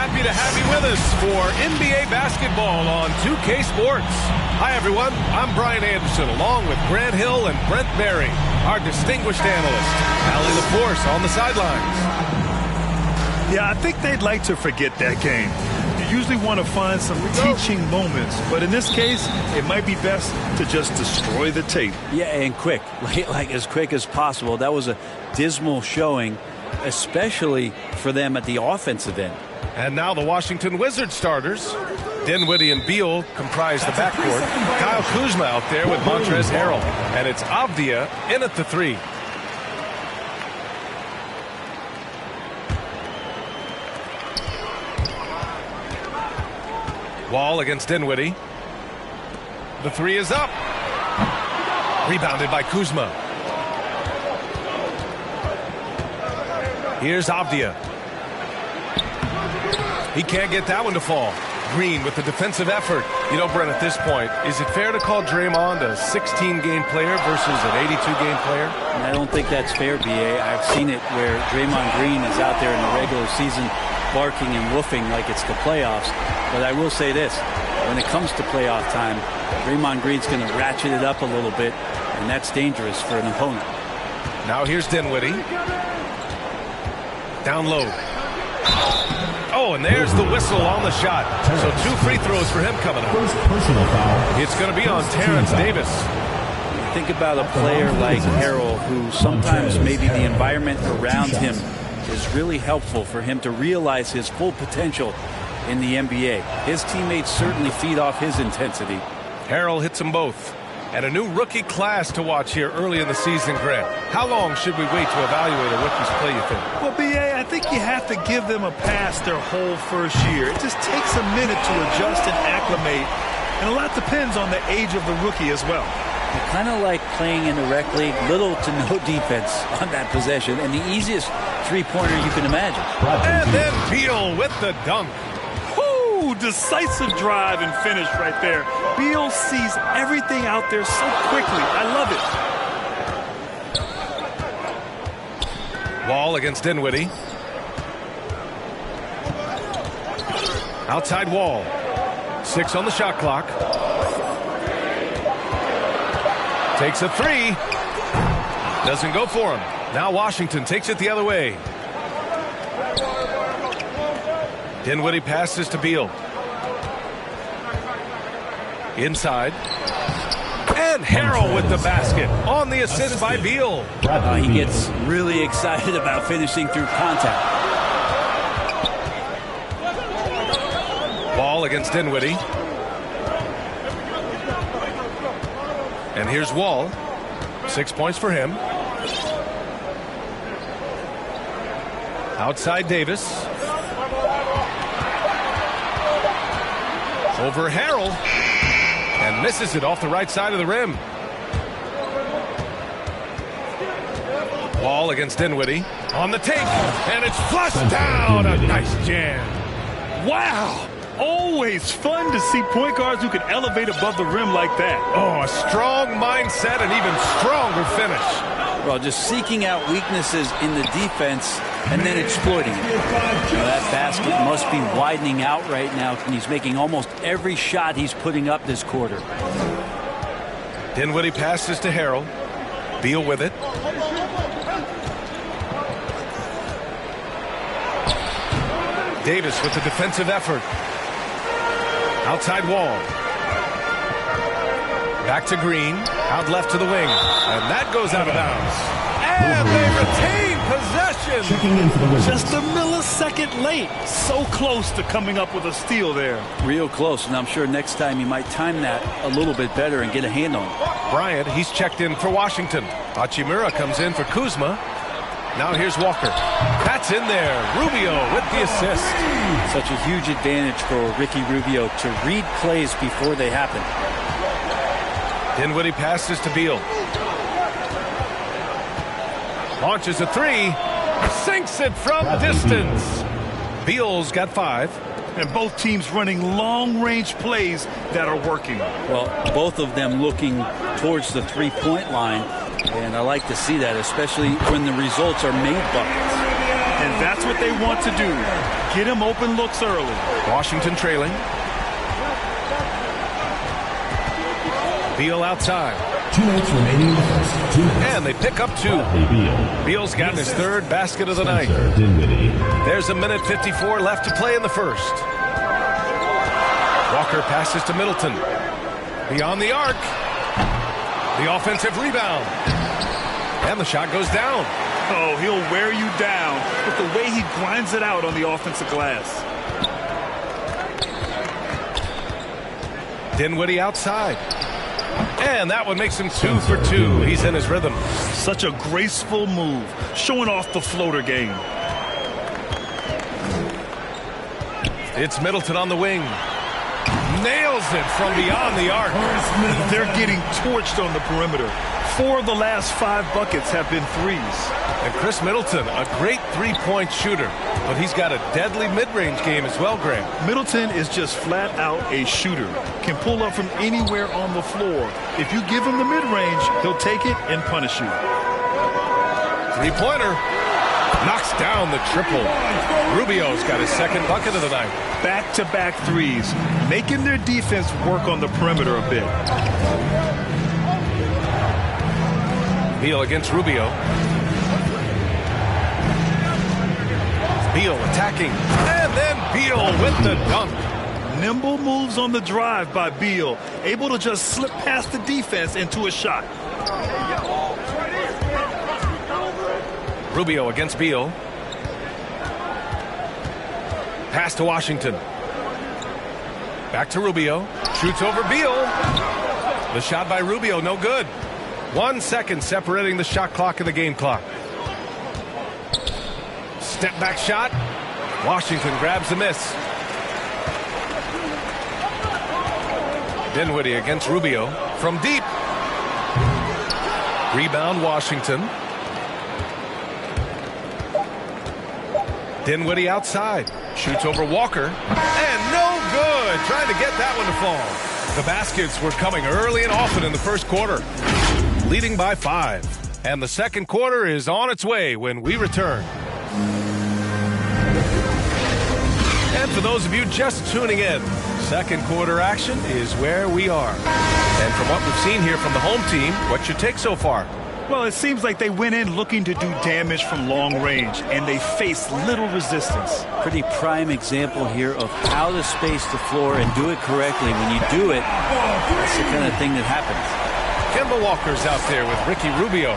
happy to have you with us for NBA basketball on 2K Sports. Hi, everyone. I'm Brian Anderson, along with Grant Hill and Brent Berry, our distinguished analyst. Allie LaForce on the sidelines. Yeah, I think they'd like to forget that game. You usually want to find some teaching moments, but in this case, it might be best to just destroy the tape. Yeah, and quick, like as quick as possible. That was a dismal showing, especially for them at the offensive end. And now the Washington Wizards starters. Dinwiddie and Beal comprise the backcourt. Kyle Kuzma out there with Montrezl Harrell. And it's Avdia in at the three. Wall against Dinwiddie. The three is up. Rebounded by Kuzma. Here's Avdia. He can't get that one to fall. Green with the defensive effort. You know, Brent, at this point, is it fair to call Draymond a 16-game player versus an 82-game player? I don't think that's fair, B.A. I've seen it where Draymond Green is out there in the regular season barking and woofing like it's the playoffs. But I will say this, when it comes to playoff time, Draymond Green's going to ratchet it up a little bit, and that's dangerous for an opponent. Now here's Dinwiddie. Down low. Oh, and there's the whistle on the shot. So 2 free throws for him coming up. It's going to be on Terrence Davis. Think about a player like Harrell, who sometimes maybe the environment around him is really helpful for him to realize his full potential in the NBA. His teammates certainly feed off his intensity. Harrell hits them both. And a new rookie class to watch here early in the season, Grant. How long should we wait to evaluate a rookie's play, you think? Well, B.A., I think you have to give them a pass their whole first year. It just takes a minute to adjust and acclimate, and a lot depends on the age of the rookie as well. Kind of like playing in the rec league, little to no defense on that possession, and the easiest three-pointer you can imagine. And then Beal with the dunk. Decisive drive and finish right there. Beal sees everything out there so quickly. I love it. Wall against Dinwiddie. Outside Wall. 6 on the shot clock. Takes a three. Doesn't go for him. Now Washington takes it the other way. Dinwiddie passes to Beal. Inside. And Harrell with the basket on the assist by Beal. He gets really excited about finishing through contact. Ball against Dinwiddie. And here's Wall. 6 points for him. Outside Davis. Over Harrell. And misses it off the right side of the rim. Wall against Dinwiddie. On the take. And it's flushed down. A nice jam. Wow. Always fun to see point guards who can elevate above the rim like that. Oh, a strong mindset and even stronger finish. Well, just seeking out weaknesses in the defense and then exploiting it. That basket must be widening out right now, and he's making almost every shot he's putting up this quarter. Dinwiddie passes to Harrell. Beal with it. Davis with the defensive effort. Outside Wall. Back to Green. Out left to the wing. And that goes out of bounds. And they retain possession. Just a millisecond late. So close to coming up with a steal there. Real close, and I'm sure next time you might time that a little bit better and get a hand on it. Bryant, he's checked in for Washington. Hachimura comes in for Kuzma. Now here's Walker. That's in there. Rubio with the assist. Such a huge advantage for Ricky Rubio to read plays before they happen. Dinwiddie passes to Beal. Launches a three. Sinks it from distance. Beal's got 5. And both teams running long-range plays that are working. Well, both of them looking towards the three-point line. And I like to see that, especially when the results are made buckets. And That's what they want to do. Get him open looks early. Washington trailing. Beal outside. 2 minutes remaining in the first. 2 minutes. And they pick up 2. Beal's gotten his 3rd basket of the night. There's 1:54 left to play in the first. Walker passes to Middleton. Beyond the arc. The offensive rebound. And the shot goes down. Oh, he'll wear you down with the way he grinds it out on the offensive glass. Dinwiddie outside. And that one makes him 2 for 2. He's in his rhythm. Such a graceful move, showing off the floater game. It's Middleton on the wing. Nails it from beyond the arc. They're getting torched on the perimeter. 4 of the last 5 buckets have been threes. And Chris Middleton, a great three-point shooter, but he's got a deadly mid-range game as well, Grant. Middleton is just flat out a shooter. Can pull up from anywhere on the floor. If you give him the mid-range, he'll take it and punish you. Three-pointer. Knocks down the triple. Rubio's got his 2nd bucket of the night. Back-to-back threes, making their defense work on the perimeter a bit. Beal against Rubio. Beal attacking. And then Beal with the dunk. Nimble moves on the drive by Beal, able to just slip past the defense into a shot. Rubio against Beal. Pass to Washington. Back to Rubio. Shoots over Beal. The shot by Rubio, no good. 1 second separating the shot clock and the game clock. Step back shot. Washington grabs the miss. Dinwiddie against Rubio from deep. Rebound Washington. Dinwiddie outside. Shoots over Walker. And no good. Trying to get that one to fall. The baskets were coming early and often in the first quarter. Leading by 5. And the second quarter is on its way when we return. And for those of you just tuning in, second quarter action is where we are. And from what we've seen here from the home team, what's your take so far? Well, it seems like they went in looking to do damage from long range, and they faced little resistance. Pretty prime example here of how to space the floor and do it correctly. When you do it, that's the kind of thing that happens. Kemba Walker's out there with Ricky Rubio.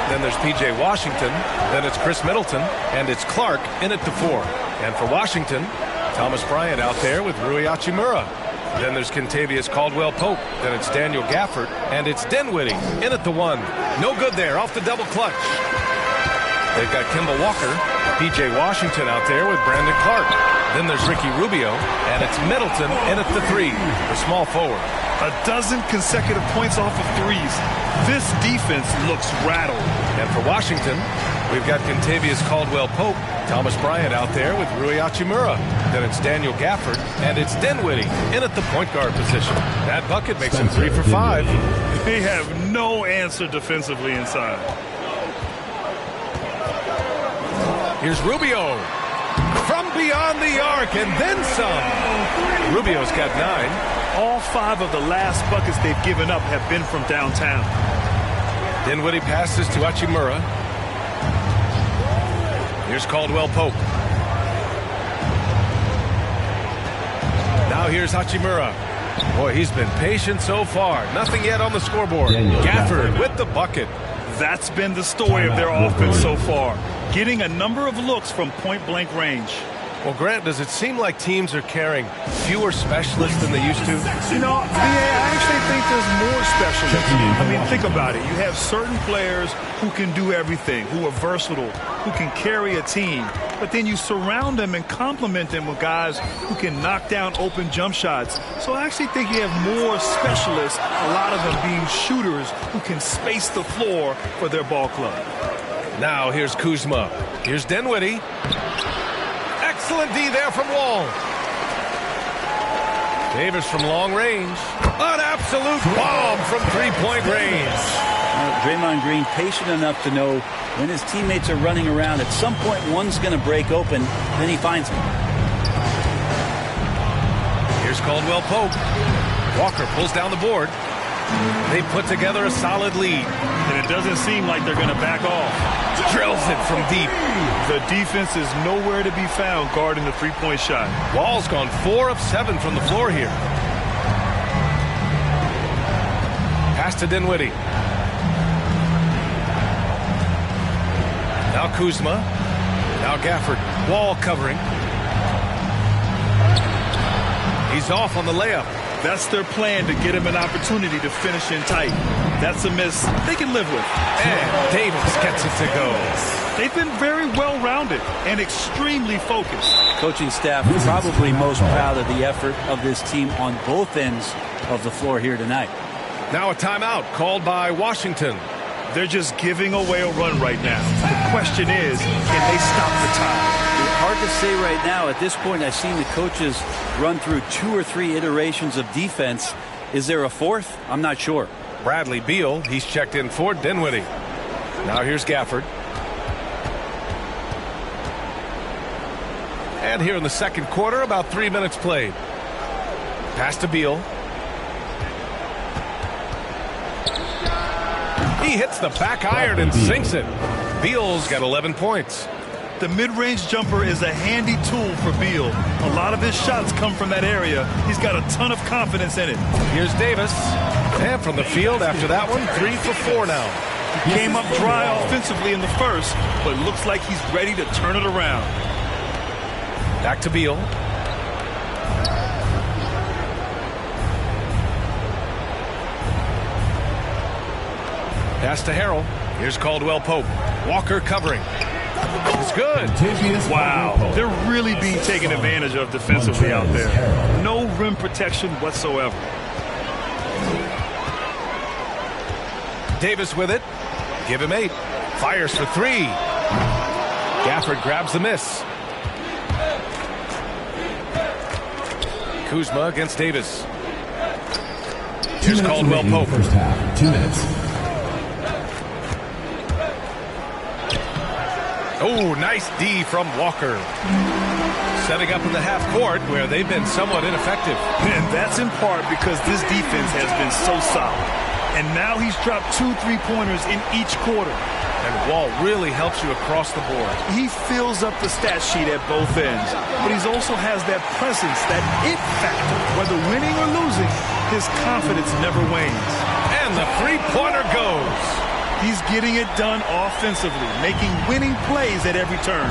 Then there's P.J. Washington. Then it's Chris Middleton. And it's Clark in at the 4. And for Washington, Thomas Bryant out there with Rui Hachimura. Then there's Kentavious Caldwell-Pope. Then it's Daniel Gafford. And it's Dinwiddie in at the 1. No good there off the double clutch. They've got Kemba Walker, P.J. Washington out there with Brandon Clark. Then there's Ricky Rubio. And it's Middleton in at the 3, the small forward. A dozen consecutive points off of threes. This defense looks rattled. And for Washington, we've got Kentavious Caldwell-Pope, Thomas Bryant out there with Rui Hachimura. Then it's Daniel Gafford, and it's Dinwiddie in at the point guard position. That bucket makes him 3 for 5. They have no answer defensively inside. Here's Rubio from beyond the arc, and then some. Rubio's got 9. All 5 of the last buckets they've given up have been from downtown. Dinwiddie passes to Hachimura. Here's Caldwell-Pope. Now here's Hachimura. Boy, he's been patient so far. Nothing yet on the scoreboard. Gafford with the bucket. That's been the story of their offense so far. Getting a number of looks from point-blank range. Well, Grant, does it seem like teams are carrying fewer specialists than they used to? You know, I actually think there's more specialists. I mean, think about it. You have certain players who can do everything, who are versatile, who can carry a team. But then you surround them and complement them with guys who can knock down open jump shots. So I actually think you have more specialists, a lot of them being shooters who can space the floor for their ball club. Now here's Kuzma. Here's Dinwiddie. Excellent D there from Wall. Davis from long range. An absolute bomb from three-point range. Draymond Green patient enough to know when his teammates are running around, at some point one's going to break open, then he finds him. Here's Caldwell Pope. Walker pulls down the board. They put together a solid lead. And it doesn't seem like they're going to back off. Drills it from deep. The defense is nowhere to be found guarding the three-point shot. Wall's gone 4 of 7 from the floor here. Pass to Dinwiddie. Now Kuzma. Now Gafford. Wall covering. He's off on the layup. That's their plan, to get him an opportunity to finish in tight. That's a miss they can live with. And Davis gets it to go. They've been very well-rounded and extremely focused. Coaching staff probably most proud of the effort of this team on both ends of the floor here tonight. Now a timeout called by Washington. They're just giving away a run right now. The question is, can they stop the tide? Hard to say right now. At this point, I've seen the coaches run through 2 or 3 iterations of defense. Is there a fourth? I'm not sure. Bradley Beal, he's checked in for Dinwiddie. Now here's Gafford. And here in the second quarter, about 3 minutes played. Pass to Beal. He hits the back iron and sinks it. Beal's got 11 points. The mid-range jumper is a handy tool for Beal. A lot of his shots come from that area. He's got a ton of confidence in it. Here's Davis. And from the field after that one, 3 for 4 now. He came up dry offensively in the first, but looks like he's ready to turn it around. Back to Beal. Pass to Harrell. Here's Caldwell Pope. Walker covering. It's good. Wow, they're really being taken advantage of defensively out there. No rim protection whatsoever. Davis with it. Give him 8. Fires for 3. Gafford grabs the miss. Kuzma against Davis. Here's Caldwell Pope. First half, 2 minutes. Oh, nice D from Walker. Setting up in the half court where they've been somewhat ineffective. And that's in part because this defense has been so solid. And now he's dropped 2 3-pointers in each quarter. And Wall really helps you across the board. He fills up the stat sheet at both ends. But he also has that presence, that it factor. Whether winning or losing, his confidence never wanes. And the three-pointer goes. He's getting it done offensively, making winning plays at every turn.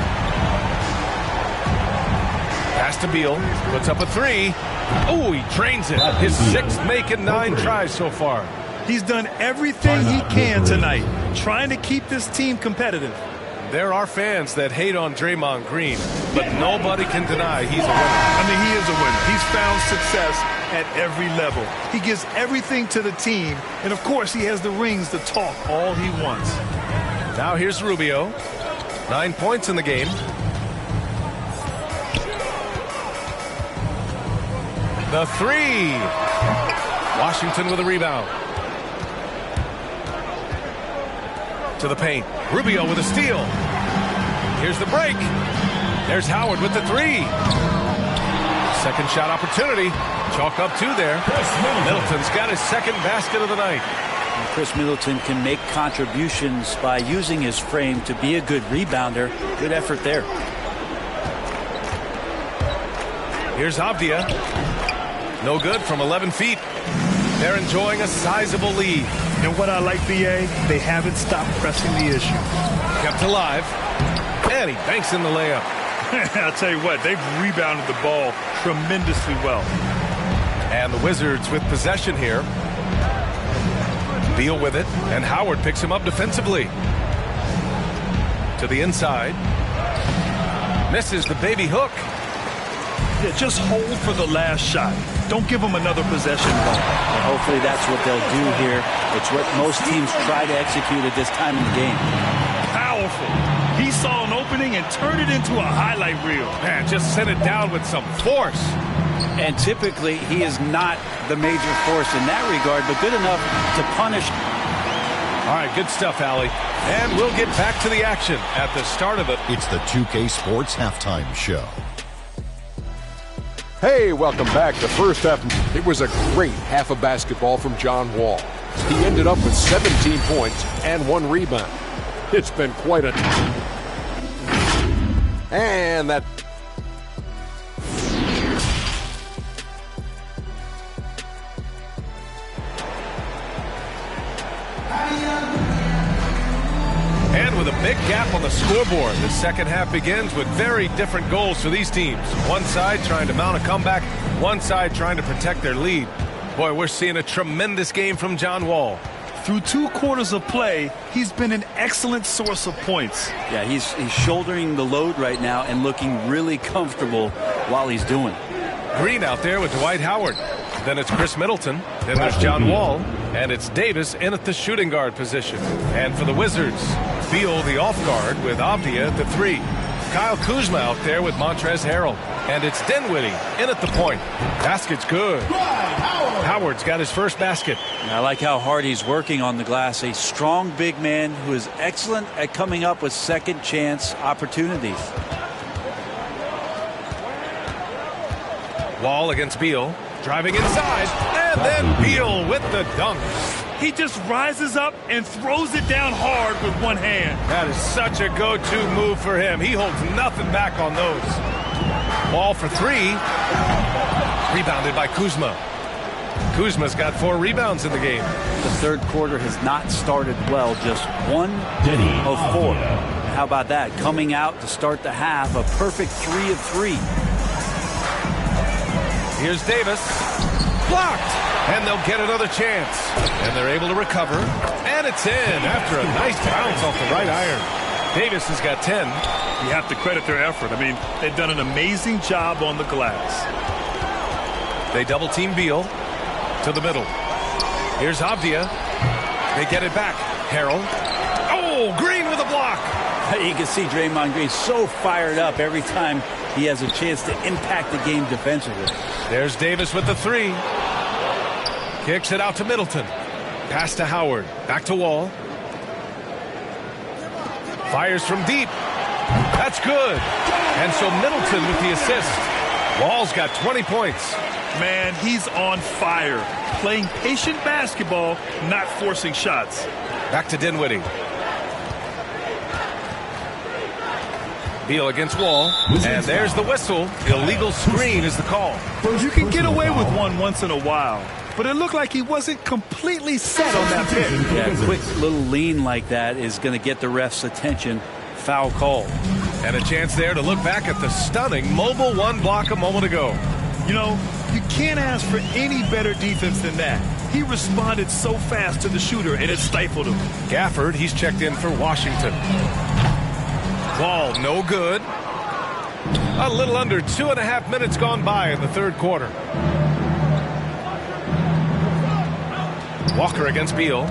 Pass to Beal, puts up a 3. Oh, he drains it. His 6th make in 9 tries so far. He's done everything he can tonight, trying to keep this team competitive. There are fans that hate on Draymond Green, but nobody can deny he's a winner. I mean, he is a winner. He's found success at every level. He gives everything to the team, and of course he has the rings to talk all he wants. Now here's Rubio. 9 points in the game. The 3. Washington with a rebound. To the paint. Rubio with a steal. Here's the break. There's Howard with the 3. Second shot opportunity. Chalk up 2 there. Middleton's got his second basket of the night. And Chris Middleton can make contributions by using his frame to be a good rebounder. Good effort there. Here's Avdia. No good from 11 feet. They're enjoying a sizable lead. And what I like, BA, they haven't stopped pressing the issue. Kept alive. And he banks in the layup. I'll tell you what, they've rebounded the ball tremendously well. And the Wizards with possession here. Beal with it, and Howard picks him up defensively. To the inside. Misses the baby hook. Yeah, just hold for the last shot. Don't give them another possession ball. And hopefully that's what they'll do here. It's what most teams try to execute at this time in the game. Powerful. He saw an opening and turned it into a highlight reel. Man, just sent it down with some force. And typically, he is not the major force in that regard, but good enough to punish. All right, good stuff, Allie. And we'll get back to the action at the start of it. It's the 2K Sports Halftime Show. Hey, welcome back. The first half, it was a great half of basketball from John Wall. He ended up with 17 points and 1 rebound. It's been quite a... And that... And with a big gap on the scoreboard, the second half begins with very different goals for these teams. One side trying to mount a comeback, one side trying to protect their lead. Boy, we're seeing a tremendous game from John Wall. Through 2 quarters of play, he's been an excellent source of points. Yeah, he's shouldering the load right now and looking really comfortable while he's doing it. Green out there with Dwight Howard. Then it's Chris Middleton. Then there's John Wall. And it's Davis in at the shooting guard position. And for the Wizards, Beal the off guard with Avdia at the 3. Kyle Kuzma out there with Montrezl Harrell. And it's Dinwiddie in at the point. Basket's good. Howard's got his first basket. I like how hard he's working on the glass. A strong big man who is excellent at coming up with second chance opportunities. Wall against Beal. Driving inside. And then Beal with the dunk. He just rises up and throws it down hard with one hand. That is such a go-to move for him. He holds nothing back on those. Wall for 3. Rebounded by Kuzma. Kuzma's got 4 rebounds in the game. The third quarter has not started well. Just 1 of 4. How about that? Coming out to start the half, a perfect 3 of 3. Here's Davis. Blocked. And they'll get another chance. And they're able to recover. And it's in after a nice bounce off the right iron. Davis has got 10. You have to credit their effort. I mean, they've done an amazing job on the glass. They double team Beal to the middle. Here's Avdia. They get it back. Harrell. Oh, Green with a block. You can see Draymond Green so fired up every time he has a chance to impact the game defensively. There's Davis with the 3. Kicks it out to Middleton. Pass to Howard. Back to Wall. Fires from deep. That's good. And so Middleton with the assist. Wall's got 20 points. Man, he's on fire. Playing patient basketball, not forcing shots. Back to Dinwiddie. Beal against Wall. And there's the whistle. Illegal screen is the call. You can get away with one once in a while, but it looked like he wasn't completely set on that pick. Yeah, a quick little lean like that is going to get the ref's attention. Foul call. And a chance there to look back at the stunning mobile 1 block a moment ago. You know, you can't ask for any better defense than that. He responded so fast to the shooter, and it stifled him. Gafford, he's checked in for Washington. Ball no good. A little under 2.5 minutes gone by in the third quarter. Walker against Beal.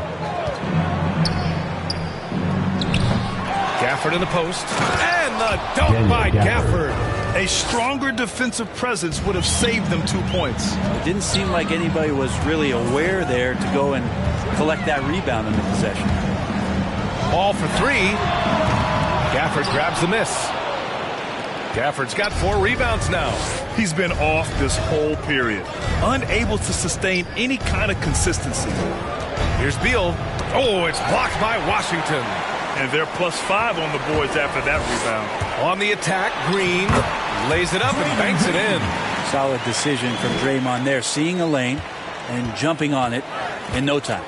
Gafford in the post. And the dunk by Gafford. A stronger defensive presence would have saved them 2 points. It didn't seem like anybody was really aware there to go and collect that rebound in the possession. Ball for 3. Gafford grabs the miss. Gafford's got 4 rebounds now. He's been off this whole period, unable to sustain any kind of consistency. Here's Beal. Oh, it's blocked by Washington. And they're +5 on the boards after that rebound. On the attack, Green lays it up and banks it in. Solid decision from Draymond there, seeing a lane and jumping on it in no time.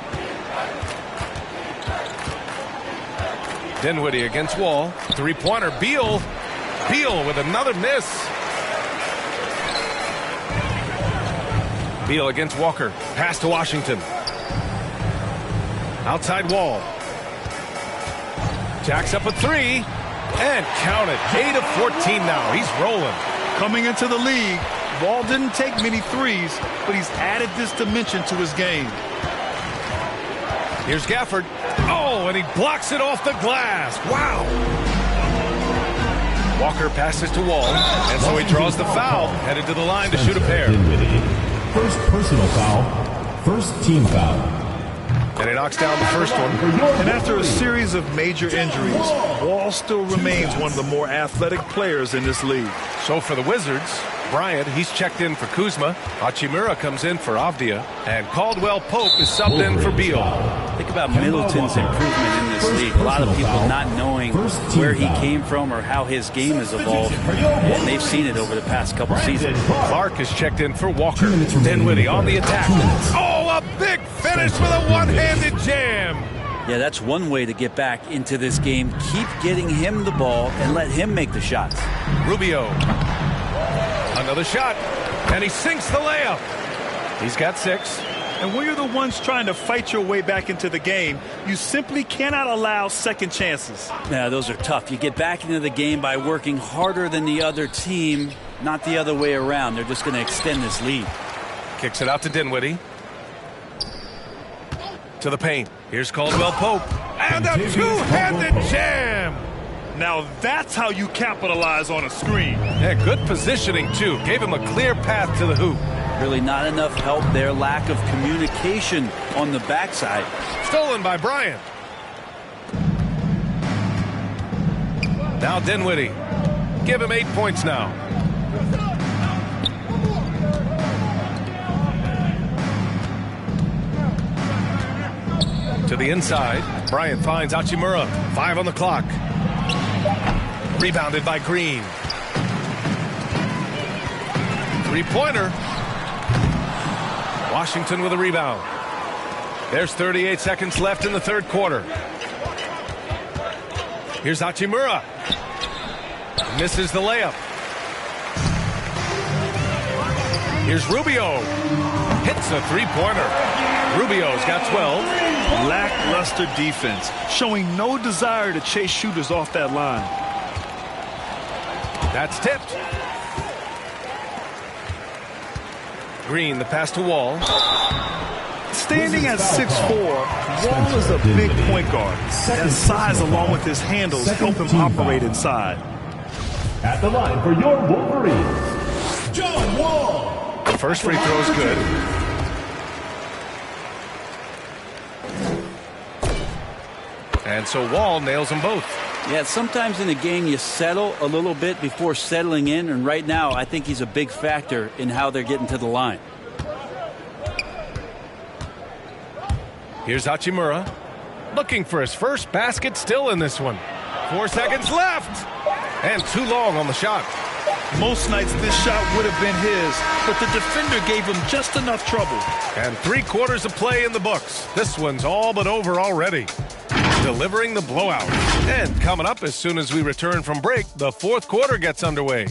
Dinwiddie against Wall. 3-pointer. Beal. Beal with another miss. Beal against Walker. Pass to Washington. Outside Wall. Jacks up a 3. And count it. 8 of 14 now. He's rolling. Coming into the league, Wall didn't take many threes, but he's added this dimension to his game. Here's Gafford. Oh, and he blocks it off the glass. Wow. Walker passes to Wall, and so he draws the foul, headed to the line to shoot a pair. First personal foul, first team foul. And he knocks down the first one. And after a series of major injuries, Wall still remains one of the more athletic players in this league. So for the Wizards, Bryant, he's checked in for Kuzma. Hachimura comes in for Avdia. And Caldwell Pope is subbed in for Beal. Think about Middleton's improvement in this league. A lot of people not knowing where he came from or how his game has evolved. And they've seen it over the past couple seasons. Clark is checked in for Walker. Dinwiddie on the attack. Oh, a big finish with a one-handed jam. Yeah, that's one way to get back into this game. Keep getting him the ball and let him make the shots. Rubio. Another shot. And he sinks the layup. He's got 6. And when you're the ones trying to fight your way back into the game, you simply cannot allow second chances. Yeah, those are tough. You get back into the game by working harder than the other team, not the other way around. They're just going to extend this lead. Kicks it out to Dinwiddie. To the paint. Here's Caldwell Pope. And a two-handed jam. Now that's how you capitalize on a screen. Yeah, good positioning, too. Gave him a clear path to the hoop. Really not enough help there. Lack of communication on the backside. Stolen by Bryant. Now Dinwiddie. Give him 8 points now. To the inside. Bryant finds Hachimura. 5 on the clock. Rebounded by Green. Three-pointer. Washington with a rebound. There's 38 seconds left in the third quarter. Here's Hachimura. Misses the layup. Here's Rubio. Hits a three-pointer. Rubio's got 12. Lackluster defense, showing no desire to chase shooters off that line. That's tipped. Green, the pass to Wall. Standing at 6'4", Wall is a big point guard. That size along with his handles help him operate inside. At the line for your Wolverines, John Wall. The first free throw is good. And so Wall nails them both. Yeah, sometimes in a game you settle a little bit before settling in, and right now I think he's a big factor in how they're getting to the line. Here's Hachimura. Looking for his first basket still in this one. 4 seconds left. And too long on the shot. Most nights this shot would have been his, but the defender gave him just enough trouble. And 3/4 of play in the books. This one's all but over already. Delivering the blowout. And coming up as soon as we return from break, the fourth quarter gets underway.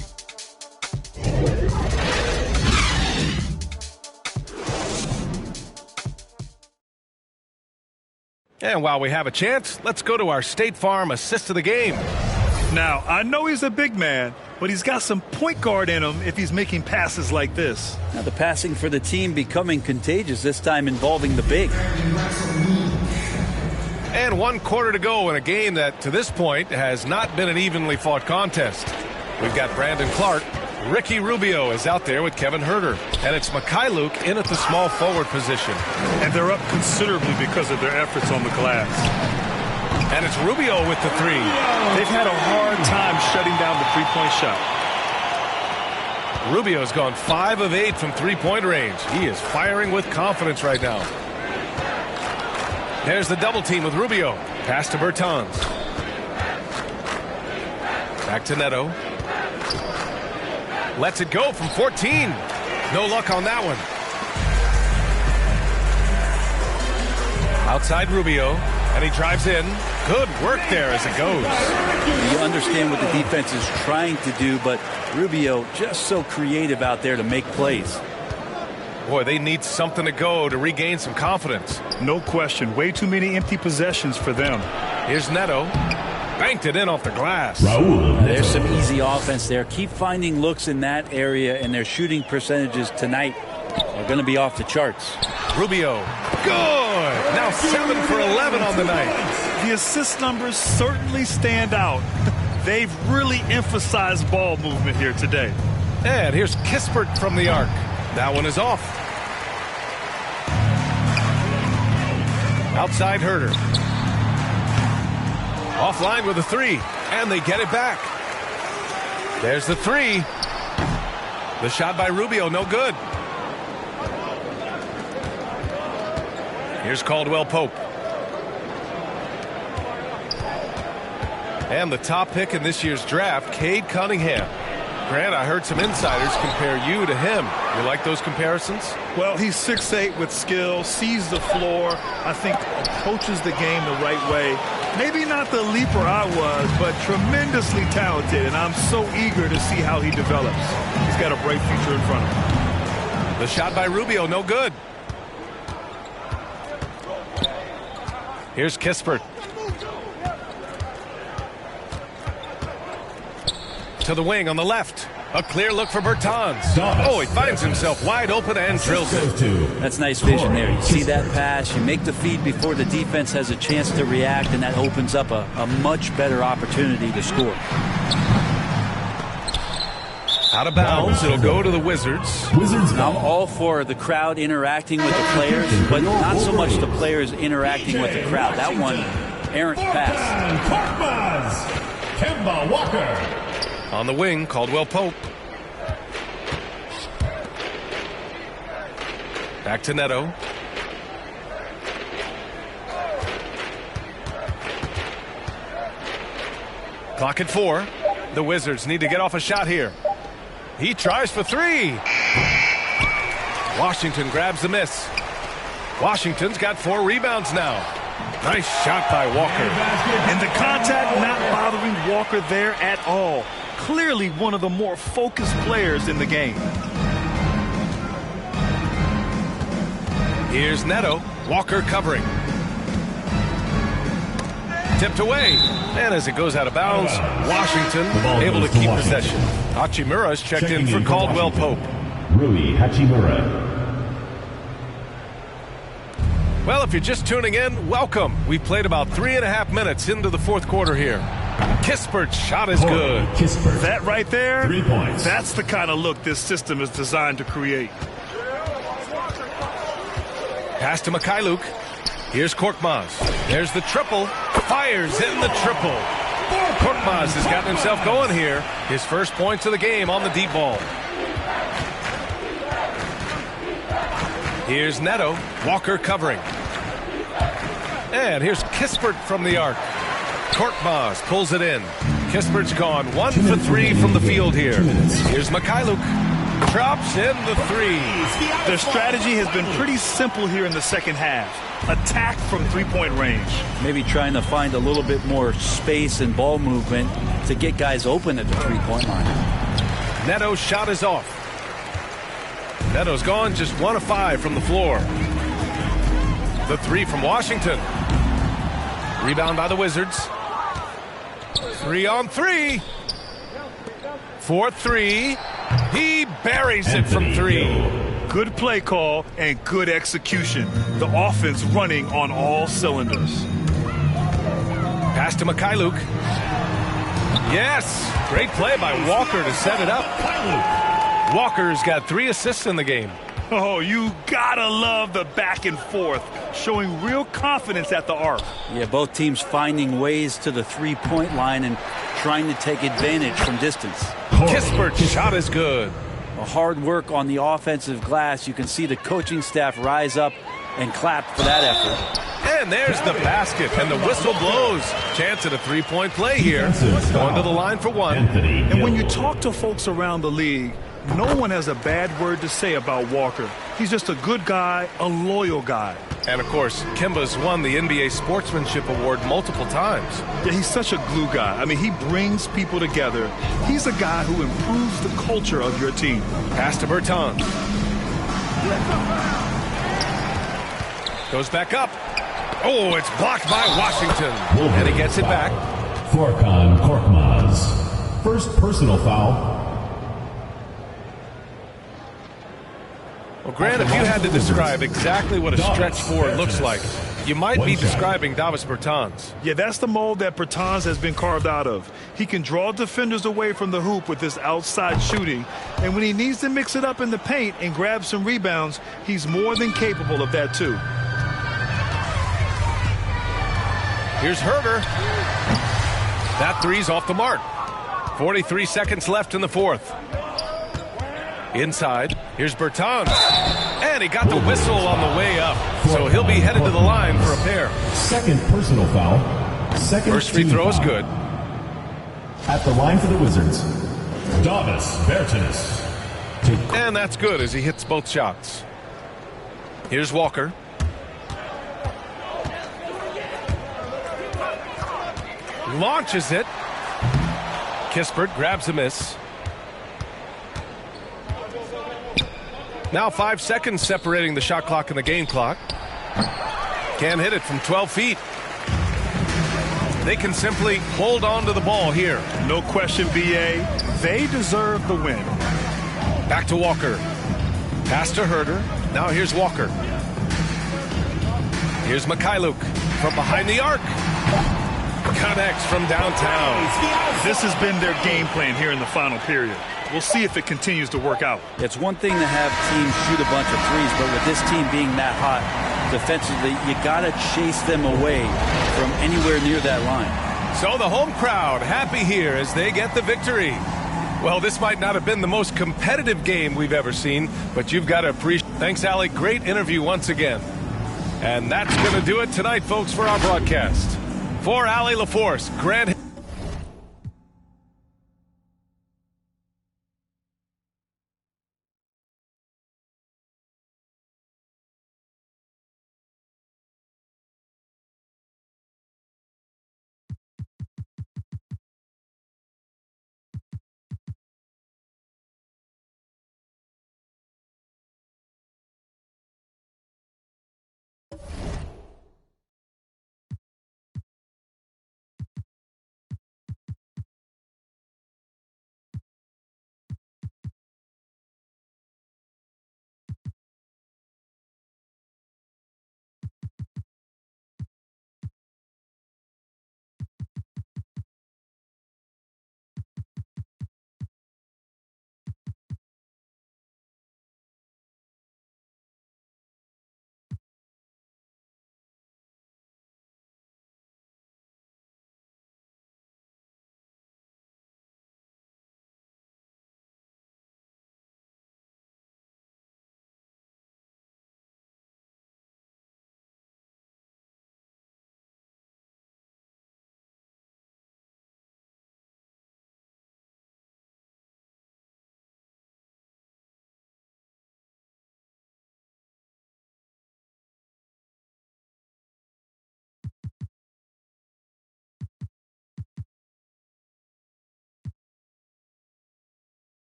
And while we have a chance, let's go to our State Farm assist of the game. Now, I know he's a big man, but he's got some point guard in him if he's making passes like this. Now the passing for the team becoming contagious, this time involving the big. And 1 quarter to go in a game that, to this point, has not been an evenly fought contest. We've got Brandon Clark. Ricky Rubio is out there with Kevin Huerter. And it's Mikhailuk in at the small forward position. And they're up considerably because of their efforts on the glass. And it's Rubio with the three. They've had a hard time shutting down the three-point shot. Rubio's gone 5 of 8 from three-point range. He is firing with confidence right now. There's the double team with Rubio. Pass to Bertans. Back to Neto. Lets it go from 14. No luck on that one. Outside Rubio, and he drives in. Good work there as it goes. You understand what the defense is trying to do, but Rubio just so creative out there to make plays. Boy, they need something to go to regain some confidence. No question. Way too many empty possessions for them. Here's Neto. Banked it in off the glass. There's some easy offense there. Keep finding looks in that area, and their shooting percentages tonight are going to be off the charts. Rubio. Good. Now 7 for 11 on the night. The assist numbers certainly stand out. They've really emphasized ball movement here today. And here's Kispert from the arc. That one is off. Outside Herder. Offline with a three, and they get it back. There's the three. The shot by Rubio, no good. Here's Caldwell Pope. And the top pick in this year's draft, Cade Cunningham. Grant, I heard some insiders compare you to him. You like those comparisons? Well, he's 6'8" with skill, sees the floor, I think approaches the game the right way. Maybe not the leaper I was, but tremendously talented, and I'm so eager to see how he develops. He's got a bright future in front of him. The shot by Rubio, no good. Here's Kispert. To the wing on the left. A clear look for Bertans. Oh, he finds himself wide open and drills it. That's nice vision there. You see that pass, you make the feed before the defense has a chance to react, and that opens up a much better opportunity to score. Out of bounds, it'll go to the Wizards. I'm all for the crowd interacting with the players, but not so much the players interacting with the crowd. That one, errant pass. Kemba Walker. On the wing, Caldwell Pope. Back to Neto. Clock at 4. The Wizards need to get off a shot here. He tries for three. Washington grabs the miss. Washington's got 4 rebounds now. Nice shot by Walker. And the contact not bothering Walker there at all. Clearly one of the more focused players in the game. Here's Neto. Walker covering. Tipped away. And as it goes out of bounds, Washington able to keep possession. Hachimura's checked in for Caldwell Pope. Rui Hachimura. Well, if you're just tuning in, welcome. We played about 3.5 minutes into the fourth quarter here. Kispert's shot is good. Kispert. That right there, 3 points. that's the kind of look this system is designed to create. Pass to Mikhailuk. Here's Korkmaz. There's the triple. Fires in the triple. Korkmaz has gotten himself going here. His first points of the game on the deep ball. Here's Neto. Walker covering. And here's Kispert from the arc. Korkmaz pulls it in. Kispert's gone 1 for 3 from the field here. Here's Mikhailuk. Drops in the 3. The strategy has been pretty simple here in the second half. Attack from three-point range. Maybe trying to find a little bit more space and ball movement to get guys open at the three-point line. Neto's shot is off. Neto's gone just 1 of 5 from the floor. The 3 from Washington. Rebound by the Wizards. 3 on 3. 4-3. He buries it from 3. Good play call and good execution. The offense running on all cylinders. Pass to Mikhailuk. Yes. Great play by Walker to set it up. Walker's got 3 assists in the game. Oh, you gotta love the back and forth, showing real confidence at the arc. Yeah, both teams finding ways to the three-point line and trying to take advantage from distance. Kispert's shot is good. A hard work on the offensive glass. You can see the coaching staff rise up and clap for that effort. And there's the basket, and the whistle blows. Chance at a three-point play here. Going to the line for 1. And when you talk to folks around the league, no one has a bad word to say about Walker. He's just a good guy, a loyal guy. And, of course, Kemba's won the NBA Sportsmanship Award multiple times. Yeah, he's such a glue guy. I mean, he brings people together. He's a guy who improves the culture of your team. Pass to Bertans. Goes back up. Oh, it's blocked by Washington. And he gets it back. Furkan Korkmaz. First personal foul. Well, Grant, if you had to describe exactly what a stretch 4 looks like, You might be describing Davis Bertans. Yeah, that's the mold that Bertans has been carved out of. He can draw defenders away from the hoop with his outside shooting, and when he needs to mix it up in the paint and grab some rebounds, he's more than capable of that too. Here's Herder. That three's off the mark. 43 seconds left in the fourth. Inside, here's Bertans. And he got the whistle on the way up. So he'll be headed to the line for a pair. Second personal foul. Second First free throw is good. At the line for the Wizards, Davis Bertans. And that's good as he hits both shots. Here's Walker. Launches it. Kispert grabs a miss. Now 5 seconds separating the shot clock and the game clock. Can't hit it from 12 feet. They can simply hold on to the ball here. No question, BA. They deserve the win. Back to Walker. Pass to Herder. Now here's Walker. Here's Mikhailuk from behind the arc. Connects from downtown. This has been their game plan here in the final period. We'll see if it continues to work out. It's one thing to have teams shoot a bunch of threes, but with this team being that hot defensively, you got to chase them away from anywhere near that line. So the home crowd happy here as they get the victory. Well, this might not have been the most competitive game we've ever seen, but you've got to appreciate. Thanks, Allie. Great interview once again. And that's going to do it tonight, folks, for our broadcast. For Allie LaForce, Grant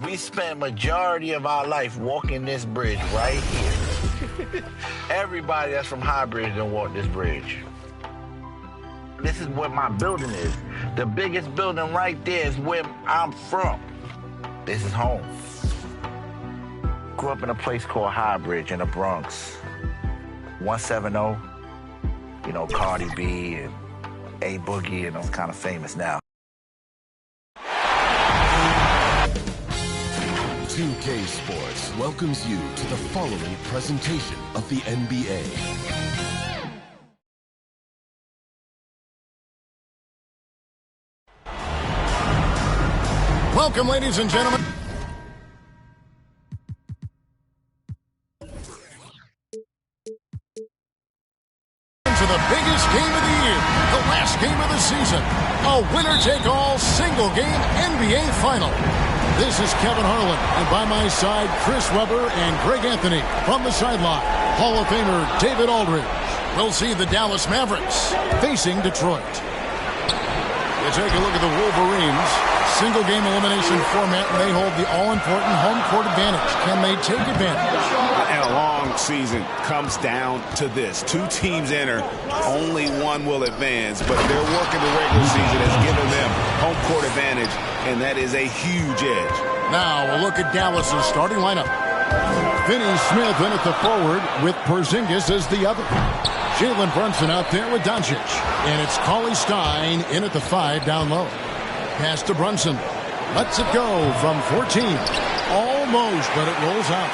We spent majority of our life walking this bridge right here. Everybody that's from High Bridge done walk this bridge. This is where my building is. The biggest building right there is where I'm from. This is home. Grew up in a place called High Bridge in the Bronx. 170, you know, Cardi B and A Boogie, and those kind of famous now. 2K Sports welcomes you to the following presentation of the NBA. Welcome, ladies and gentlemen. To the biggest game of the year, the last game of the season, a winner-take-all single-game NBA Final. This is Kevin Harlan, and by my side, Chris Webber and Greg Anthony. From the sideline, Hall of Famer David Aldridge. We'll see the Dallas Mavericks facing Detroit. You take a look at the Wolverines. Single-game elimination format, and they hold the all-important home court advantage. Can they take advantage? And a long season comes down to this. Two teams enter, only one will advance, but their work in the regular season has given them home court advantage, and that is a huge edge. Now we'll look at Dallas's starting lineup. Finney Smith in at the forward with Porzingis as the other. Jalen Brunson out there with Doncic. And it's Cauley Stein in at the 5 down low. Pass to Brunson. Lets it go from 14. Almost, but it rolls out.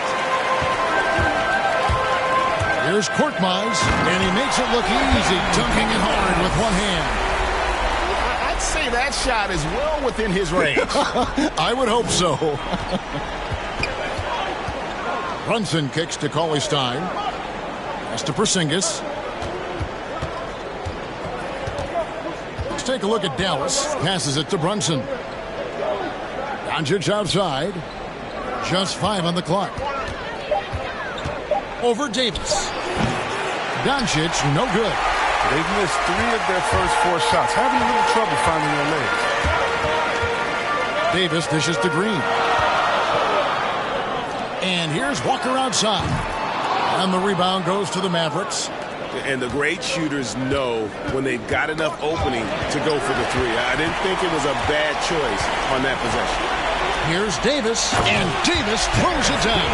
Here's Korkmaz, and he makes it look easy, dunking it hard with one hand. I'd say that shot is well within his range. I would hope so. Brunson kicks to Cauley Stein. Pass to Porzingis. Let's take a look at Dallas. Passes it to Brunson. Doncic outside. Just 5 on the clock. Over Davis. Doncic, no good. They've missed 3 of their first 4 shots. Having a little trouble finding their legs. Davis dishes to Green. And here's Walker outside. And the rebound goes to the Mavericks. And the great shooters know when they've got enough opening to go for the 3. I didn't think it was a bad choice on that possession. Here's Davis, and Davis throws it down.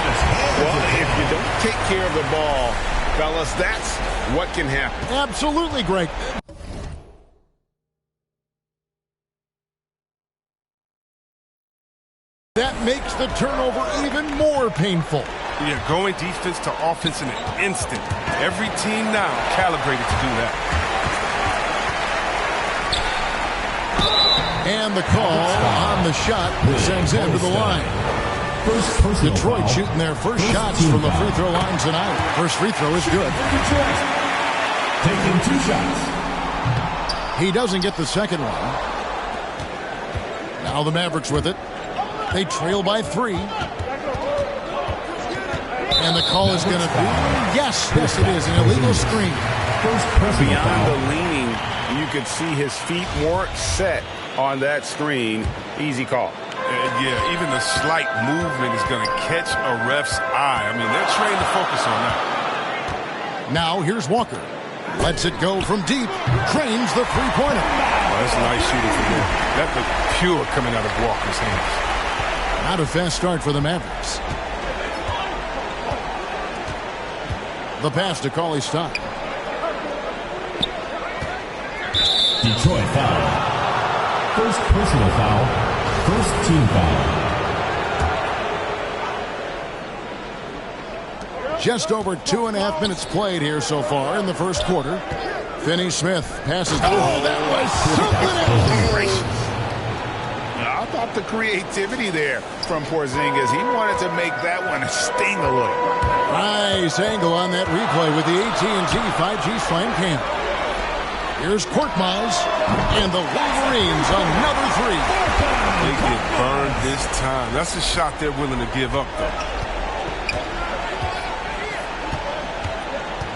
Well, if you don't take care of the ball, fellas, that's what can happen. Absolutely, Greg. That makes the turnover even more painful. Yeah, going defense to offense in an instant. Every team now calibrated to do that. And the call on the shot sends him to the line. Detroit shooting their first shots from the free throw line tonight. First free throw is good. Taking 2 shots. He doesn't get the second one. Now the Mavericks with it. They trail by 3. And the call is going to be, yes, it is, an illegal screen. Beyond the leaning, you could see his feet weren't set on that screen. Easy call. Yeah, even the slight movement is going to catch a ref's eye. I mean, they're trained to focus on that. Now here's Walker. Lets it go from deep. Trains the three-pointer. Oh, that's nice shooting from him. That looked pure coming out of Walker's hands. Not a fast start for the Mavericks. The pass to Cauley Stein. Detroit foul. First personal foul. First team foul. Just over 2.5 minutes played here so far in the first quarter. Finney Smith passes. Oh, that was something else. I thought the creativity there from Porzingis. He wanted to make that one sting a little. Nice angle on that replay with the AT&T 5G Slam Cam. Here's Korkmaz, and the Wolverines another 3. They get burned this time. That's a shot they're willing to give up, though.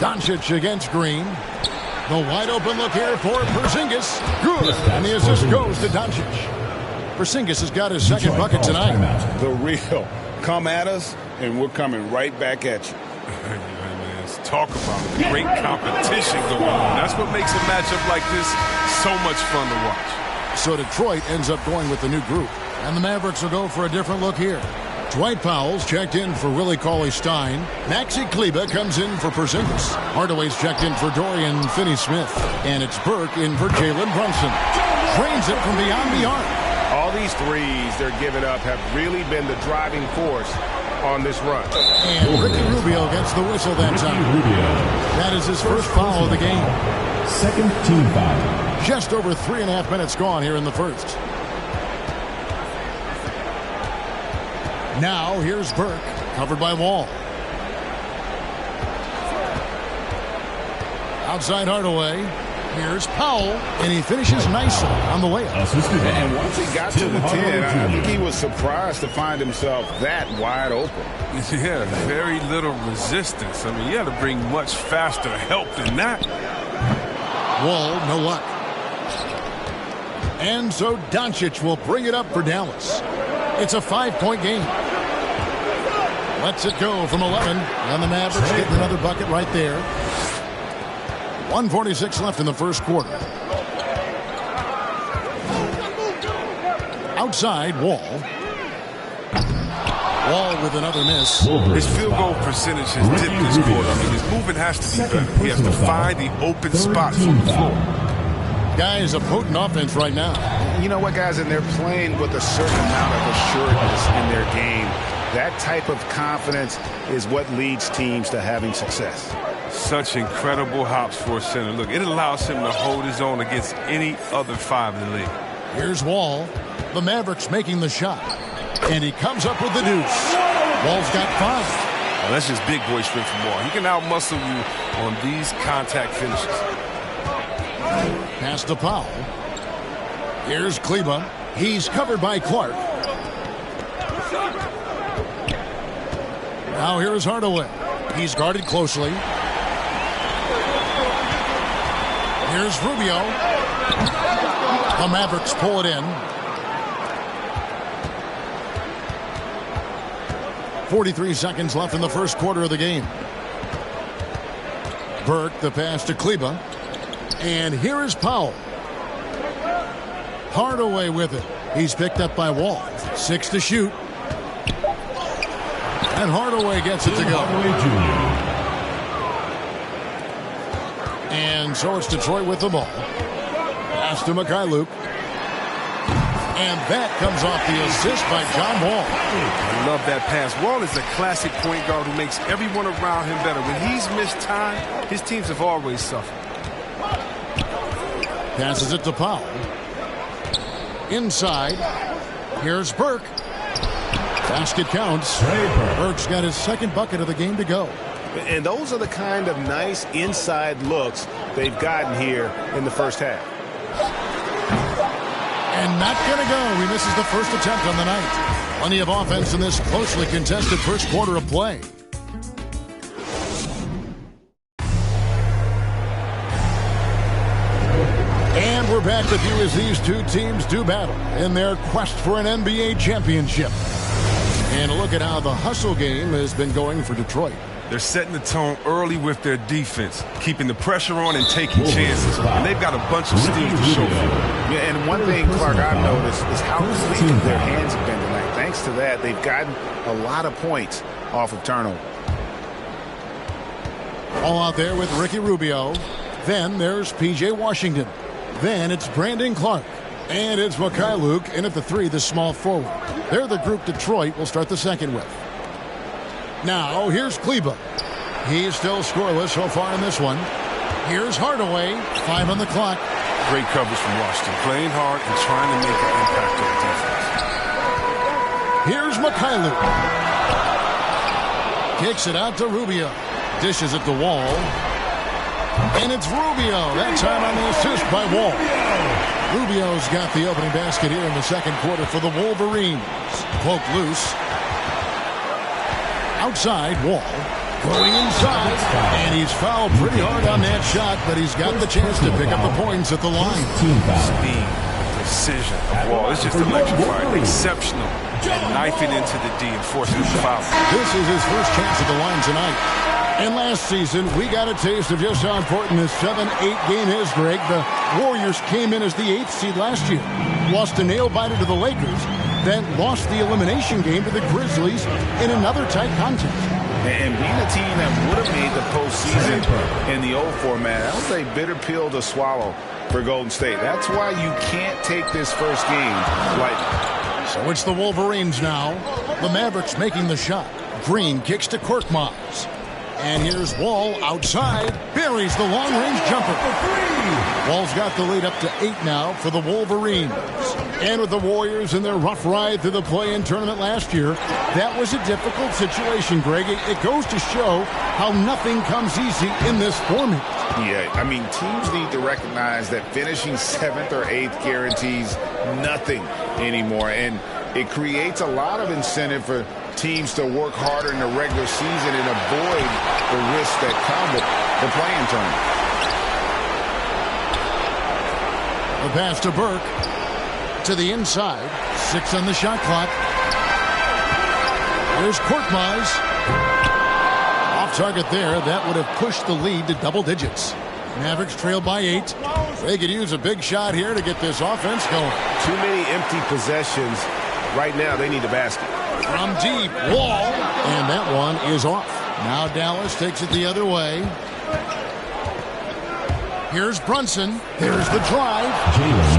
Doncic against Green. The wide open look here for Porzingis. Good. And the assist goes to Doncic. Porzingis has got his second bucket tonight. The real. Come at us, and we're coming right back at you. Let's talk about great competition going on. That's what makes a matchup like this so much fun to watch. So Detroit ends up going with the new group. And the Mavericks will go for a different look here. Dwight Powell's checked in for Willie Cauley-Stein. Maxi Kleber comes in for Porzingis. Hardaway's checked in for Dorian Finney-Smith. And it's Burke in for Jalen Brunson. Drains it from beyond the arc. All these threes they're giving up have really been the driving force on this run. And Ricky Rubio gets the whistle that time. That is his first foul of the game. Second team foul. Just over 3.5 minutes gone here in the first. Now here's Burke, covered by Wall. Outside Hardaway. Here's Powell, and he finishes nicely on the layup. And once he got to the 10, I think he was surprised to find himself that wide open. Yeah, very little resistance. I mean, you had to bring much faster help than that. Wall, no luck. And so Doncic will bring it up for Dallas. It's a 5-point game. Lets it go from 11, and the Mavericks get another bucket right there. 1:46 left in the first quarter. Outside, Wall. Wall with another miss. His field goal percentage has dipped this quarter. I mean, his movement has to be better. He has to find the open spots on the floor. Guys, a potent offense right now. You know what, guys? And they're playing with a certain amount of assuredness in their game. That type of confidence is what leads teams to having success. Such incredible hops for a center. Look, it allows him to hold his own against any other five in the league. Here's Wall. The Mavericks making the shot. And he comes up with the deuce. Wall's got 5. Oh, that's just big boy strength from Wall. He can out-muscle you on these contact finishes. Pass to Powell. Here's Kleber. He's covered by Clark. Now here's Hardaway. He's guarded closely. Here's Rubio. The Mavericks pull it in. 43 seconds left in the first quarter of the game. Burke, the pass to Kleber. And here is Powell. Hardaway with it. He's picked up by Wall. 6 to shoot. And Hardaway gets it to go. And so it's Detroit with the ball. Pass to Mikhailuk. And that comes off the assist by John Wall. I love that pass. Wall is a classic point guard who makes everyone around him better. When he's missed time, his teams have always suffered. Passes it to Powell. Inside. Here's Burke. Basket counts. Burke's got his second bucket of the game to go. And those are the kind of nice inside looks they've gotten here in the first half. And not going to go. He misses the first attempt on the night. Plenty of offense in this closely contested first quarter of play. And we're back with you as these two teams do battle in their quest for an NBA championship. And a look at how the hustle game has been going for Detroit. They're setting the tone early with their defense, keeping the pressure on and taking chances. And they've got a bunch of steals to show for it. Yeah, and one thing, Clark, I've noticed is how clean their hands have been tonight. Thanks to that, they've gotten a lot of points off of turnover. All out there with Ricky Rubio. Then there's P.J. Washington. Then it's Brandon Clark. And it's Mikhailuk in at the 3, the small forward. They're the group Detroit will start the second with. Now, here's Kleber. He's still scoreless so far in this one. Here's Hardaway, 5 on the clock. Great coverage from Washington, playing hard and trying to make an impact on the defense. Here's Mikhailuk. Kicks it out to Rubio. Dishes it to Wall. And it's Rubio. That time on the assist by Wall. Rubio's got the opening basket here in the second quarter for the Wolverines. Poked loose. Outside, Wall. Going inside. And he's fouled pretty hard on that shot, but he's got the chance to pick up the points at the line. Speed. precision of Wall is just electrifying, exceptional at knifing into the D and forcing the foul. This is his first chance at the line tonight. And last season, we got a taste of just how important this 7-8 game is, Greg. The Warriors came in as the 8th seed last year, lost a nail-biter to the Lakers, then lost the elimination game to the Grizzlies in another tight contest. And being a team that would have made the postseason in the old format, that was a bitter pill to swallow for Golden State. That's why you can't take this first game lightly. So it's the Wolverines now. The Mavericks making the shot. Green kicks to Korkmaz. And here's Wall outside. Buries the long-range jumper. Wall's got the lead up to 8 now for the Wolverines. And with the Warriors in their rough ride through the play-in tournament last year, that was a difficult situation, Greg. It goes to show how nothing comes easy in this format. Yeah, I mean, teams need to recognize that finishing 7th or 8th guarantees nothing anymore. And it creates a lot of incentive for teams to work harder in the regular season and avoid the risks that come with the play-in tournament. The pass to Burke. To the inside. 6 on the shot clock. There's Korkmaz. Off target there. That would have pushed the lead to double digits. Mavericks trail by 8. They could use a big shot here to get this offense going. Too many empty possessions. Right now, they need the basket. From deep, Wall. And that one is off. Now Dallas takes it the other way. Here's Brunson. Here's the drive.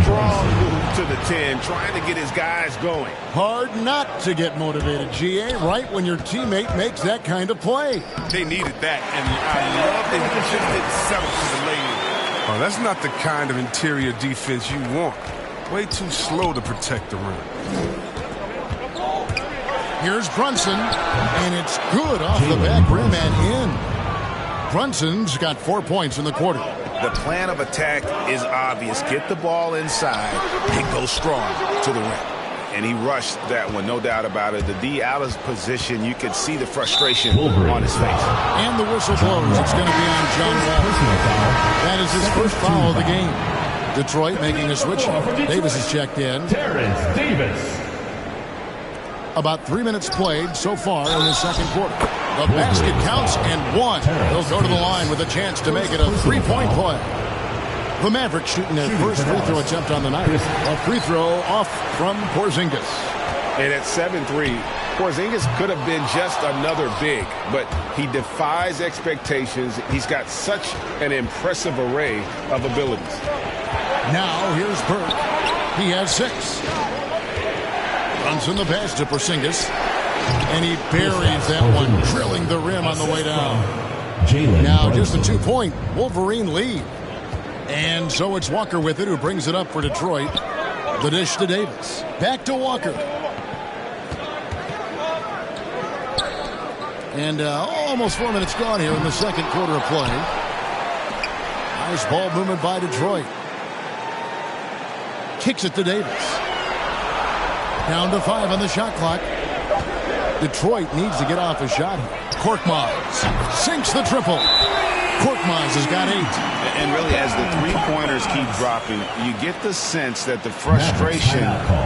Strong move to the 10, trying to get his guys going. Hard not to get motivated, GA, right when your teammate makes that kind of play. They needed that, and I love that he just didn't settle for the lay-in. Oh, that's not the kind of interior defense you want. Way too slow to protect the rim. Here's Brunson, and it's good off the back rim and in. Brunson's got 4 points in the quarter. The plan of attack is obvious. Get the ball inside and go strong to the rim. And he rushed that one, no doubt about it. The D out of position, you could see the frustration on his face. And the whistle blows. It's going to be on John Wall. That is his first foul of the game. Detroit making a switch. Davis is checked in. Terrence Davis. About 3 minutes played so far in the second quarter. The basket counts and one. They'll go to the line with a chance to make it a three-point play. The Mavericks shooting their first free throw attempt on the night. A free throw off from Porzingis. And at 7-3, Porzingis could have been just another big, but he defies expectations. He's got such an impressive array of abilities. Now here's Burke. He has 6. Brunson the pass to Porzingis. And he buries that one, drilling the rim on the way down. Now just a 2-point Wolverine lead. And so it's Walker with it, who brings it up for Detroit. The dish to Davis. Back to Walker. And almost 4 minutes gone here in the second quarter of play. Nice ball movement by Detroit. Kicks it to Davis. Down to 5 on the shot clock. Detroit needs to get off a shot here. Korkmaz sinks the triple. Korkmaz has got 8. And really, as the three-pointers keep dropping, you get the sense that the frustration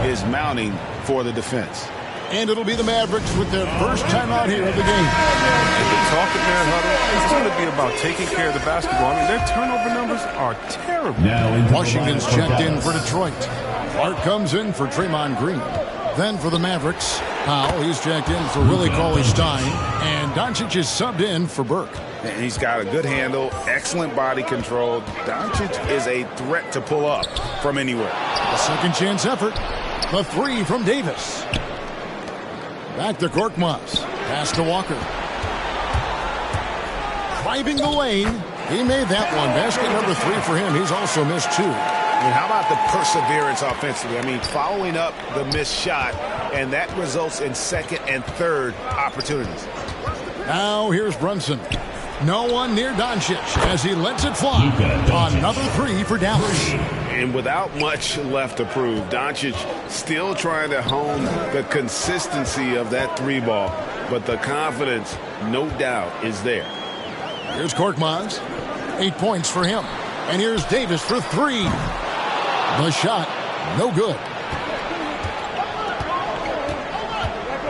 is mounting for the defense. And it'll be the Mavericks with their first time out here of the game. And the talking man huddle, it's going to be about taking care of the basketball. I mean, their turnover numbers are terrible. Washington's checked in for Detroit. Clark comes in for Draymond Green. Then for the Mavericks, Powell, he's checked in for Willie Cauley-Stein. And Doncic is subbed in for Burke. And he's got a good handle, excellent body control. Doncic is a threat to pull up from anywhere. A second chance effort. The 3 from Davis. Back to Korkmaz. Pass to Walker. Driving the lane. He made that one. Basket number 3 for him. He's also missed 2. And how about the perseverance offensively? I mean, following up the missed shot, and that results in second and third opportunities. Now here's Brunson. No one near Doncic as he lets it fly. Another 3 for Dallas. And without much left to prove, Doncic still trying to hone the consistency of that 3 ball. But the confidence, no doubt, is there. Here's Korkmaz. 8 points for him. And here's Davis for 3. The shot No good.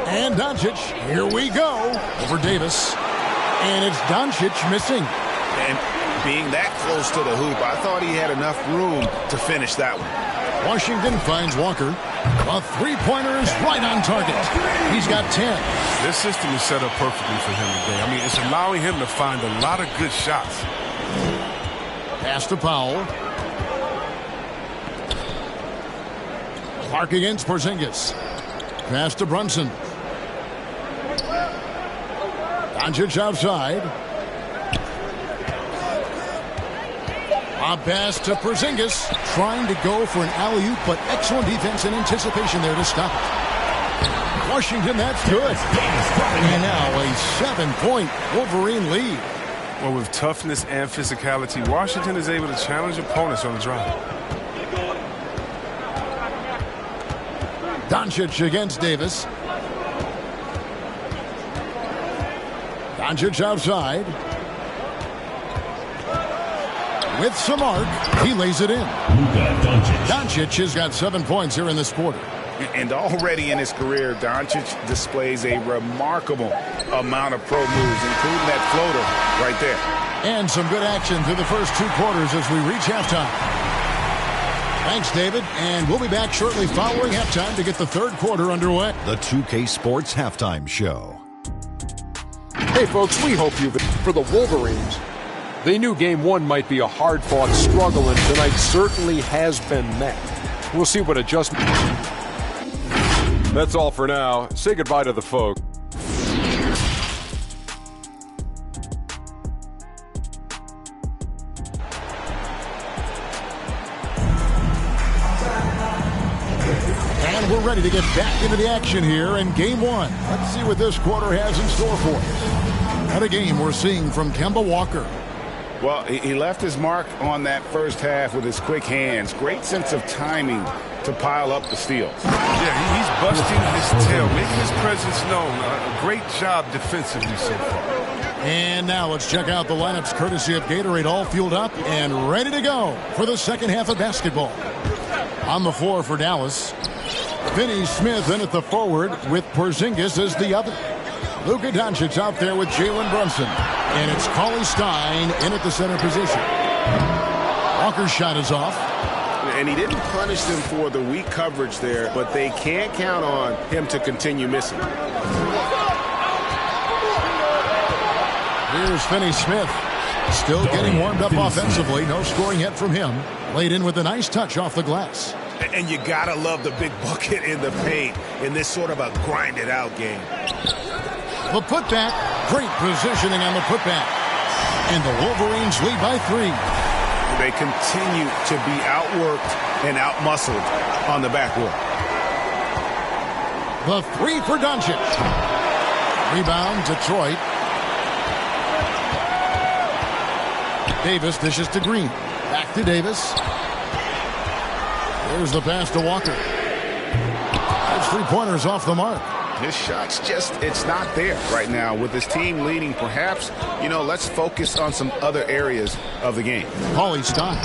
And Doncic, here we go, over Davis. And it's Doncic missing. And being that close to the hoop, I thought he had enough room to finish that one. Washington finds Walker. A three-pointer is right on target. He's got 10. This system is set up perfectly for him today. I mean, it's allowing him to find a lot of good shots. Pass to Powell. Clark against Porzingis. Pass to Brunson. Doncic outside. A pass to Porzingis. Trying to go for an alley-oop, but excellent defense and anticipation there to stop it. Washington, that's good. And now a 7-point Wolverine lead. Well, with toughness and physicality, Washington is able to challenge opponents on the drive. Doncic against Davis. Doncic outside. With some arc, he lays it in. Doncic has got 7 points here in this quarter. And already in his career, Doncic displays a remarkable amount of pro moves, including that floater right there. And some good action through the first 2 quarters as we reach halftime. Thanks, David. And we'll be back shortly following halftime to get the third quarter underway. The 2K Sports Halftime Show. Hey, folks, we hope you've for the Wolverines. They knew Game 1 might be a hard-fought struggle, and tonight certainly has been met. We'll see what adjustments. That's all for now. Say goodbye to the folks. And we're ready to get back into the action here in Game 1. Let's see what this quarter has in store for us. What a game we're seeing from Kemba Walker. Well, he left his mark on that first half with his quick hands. Great sense of timing to pile up the steals. Yeah, he's busting his tail, making his presence known. A great job defensively so far. And now let's check out the lineups courtesy of Gatorade, all fueled up and ready to go for the second half of basketball. On the floor for Dallas, Finney Smith in at the forward with Porzingis as the other. Luka Doncic out there with Jalen Brunson. And it's Cauley Stein in at the center position. Walker's shot is off. And he didn't punish them for the weak coverage there, but they can't count on him to continue missing. Here's Finney Smith. Still getting warmed up offensively. No scoring yet from him. Laid in with a nice touch off the glass. And you gotta love the big bucket in the paint in this sort of a grinded-out game. The putback. Great positioning on the putback. And the Wolverines lead by 3. They continue to be outworked and outmuscled on the backboard. The 3 for Doncic. Rebound, Detroit. Davis dishes to Green. Back to Davis. There's the pass to Walker. Those 3-pointers off the mark. His shot's just, it's not there right now. With his team leading, perhaps, let's focus on some other areas of the game. Cauley Stein.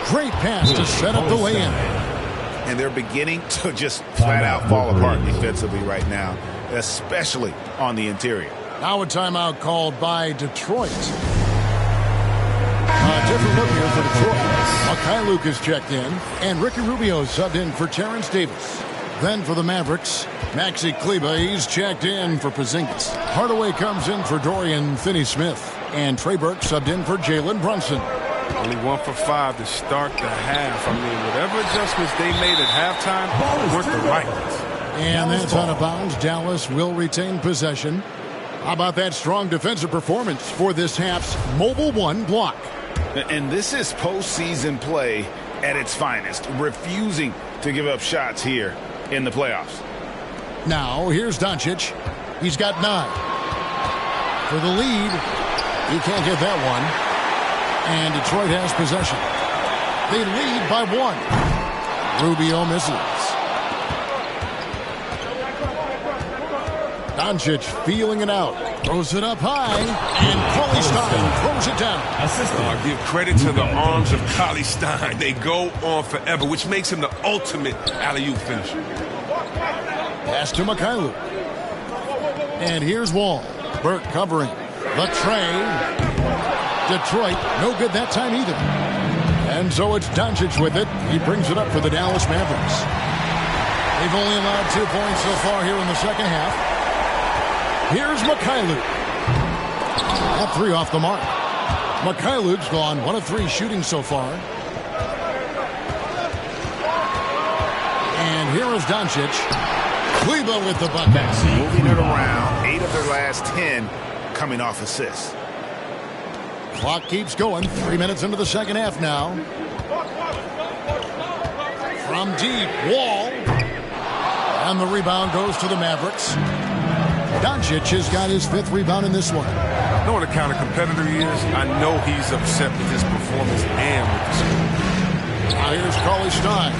Great pass to set up the lay-in. And they're beginning to just flat out fall apart defensively right now, especially on the interior. Now a timeout called by Detroit. A different look here for Detroit. Makai Lucas checked in, and Ricky Rubio subbed in for Terrence Davis. Then for the Mavericks, Maxi Kleber, he's checked in for Porzingis. Hardaway comes in for Dorian Finney-Smith. And Trey Burke subbed in for Jalen Brunson. Only 1 for 5 to start the half. I mean, whatever adjustments they made at halftime weren't the right ones. And that's out of bounds. Dallas will retain possession. How about that strong defensive performance for this half's Mobile One block? And this is postseason play at its finest, refusing to give up shots here in the playoffs. Now, here's Doncic. He's got 9. For the lead, he can't get that one. And Detroit has possession. They lead by 1. Rubio misses. Doncic feeling it out. Throws it up high. And Cauley Stein throws it down. Give credit to the arms of Cauley Stein. They go on forever, which makes him the ultimate alley-oop finisher. Pass to Mikhailuk. And here's Wall. Burke covering. The tray. Detroit, no good that time either. And so it's Doncic with it. He brings it up for the Dallas Mavericks. They've only allowed 2 points so far here in the second half. Here's Mikhailuk. That three off the mark. Mikhailuk's gone 1 of 3 shooting so far. And here is Doncic. Kleber with the bucket. Moving it around. 8 of their last 10 coming off assists. Clock keeps going. 3 minutes into the second half now. From deep, Wall. And the rebound goes to the Mavericks. Doncic has got his 5th rebound in this one. Knowing the kind of competitor he is, I know he's upset with his performance and with the score. Now here's Cauley Stein.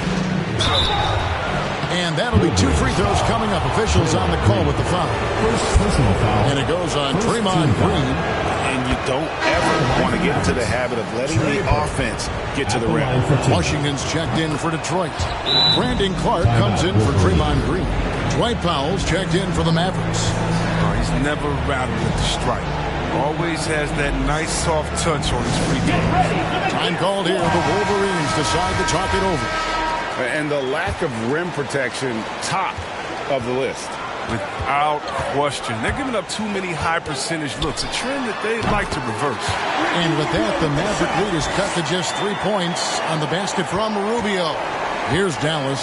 And that'll be 2 free throws coming up. Officials on the call with the foul. And it goes on Draymond Green. And you don't ever want to get into the habit of letting the offense get to the rim. Washington's checked in for Detroit. Brandon Clark comes in for Draymond Green. Dwight Powell's checked in for the Mavericks. He's never rattled at the strike. Always has that nice soft touch on his free throw. Time called here. The Wolverines decide to talk it over. And the lack of rim protection, top of the list. Without question. They're giving up too many high percentage looks, a trend that they'd like to reverse. And with that, the Maverick lead is cut to just 3 points on the basket from Rubio. Here's Dallas.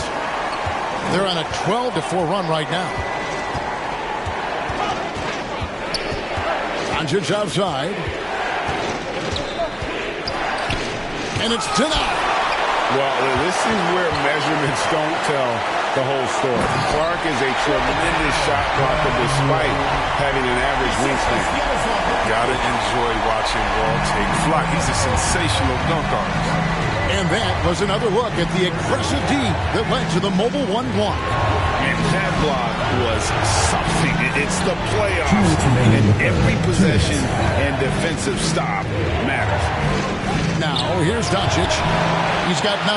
They're on a 12-4 run right now. Doncic outside. And it's denied. Well, this is where measurements don't tell the whole story. Clark is a tremendous shot blocker despite having an average wingspan. Gotta enjoy watching Wall take flight. He's a sensational dunk artist. And that was another look at the aggressive D that led to the mobile 1 block. And that block was something. It's the playoffs. And every possession and defensive stop matters. Now, here's Doncic. He's got 9.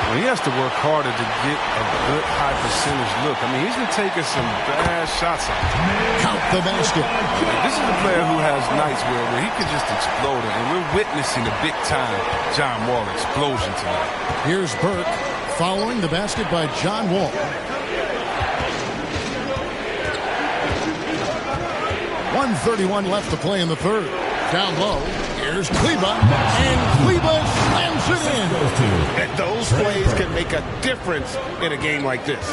Well, he has to work harder to get a good high percentage look. I mean, he's been taking some bad shots out. Count the basket. This is a player who has nights where he can just explode it, and we're witnessing a big-time John Wall explosion tonight. Here's Burke following the basket by John Wall. 1:31 left to play in the third. Down low. Here's Kleber, and Kleber slams it in. And those plays can make a difference in a game like this.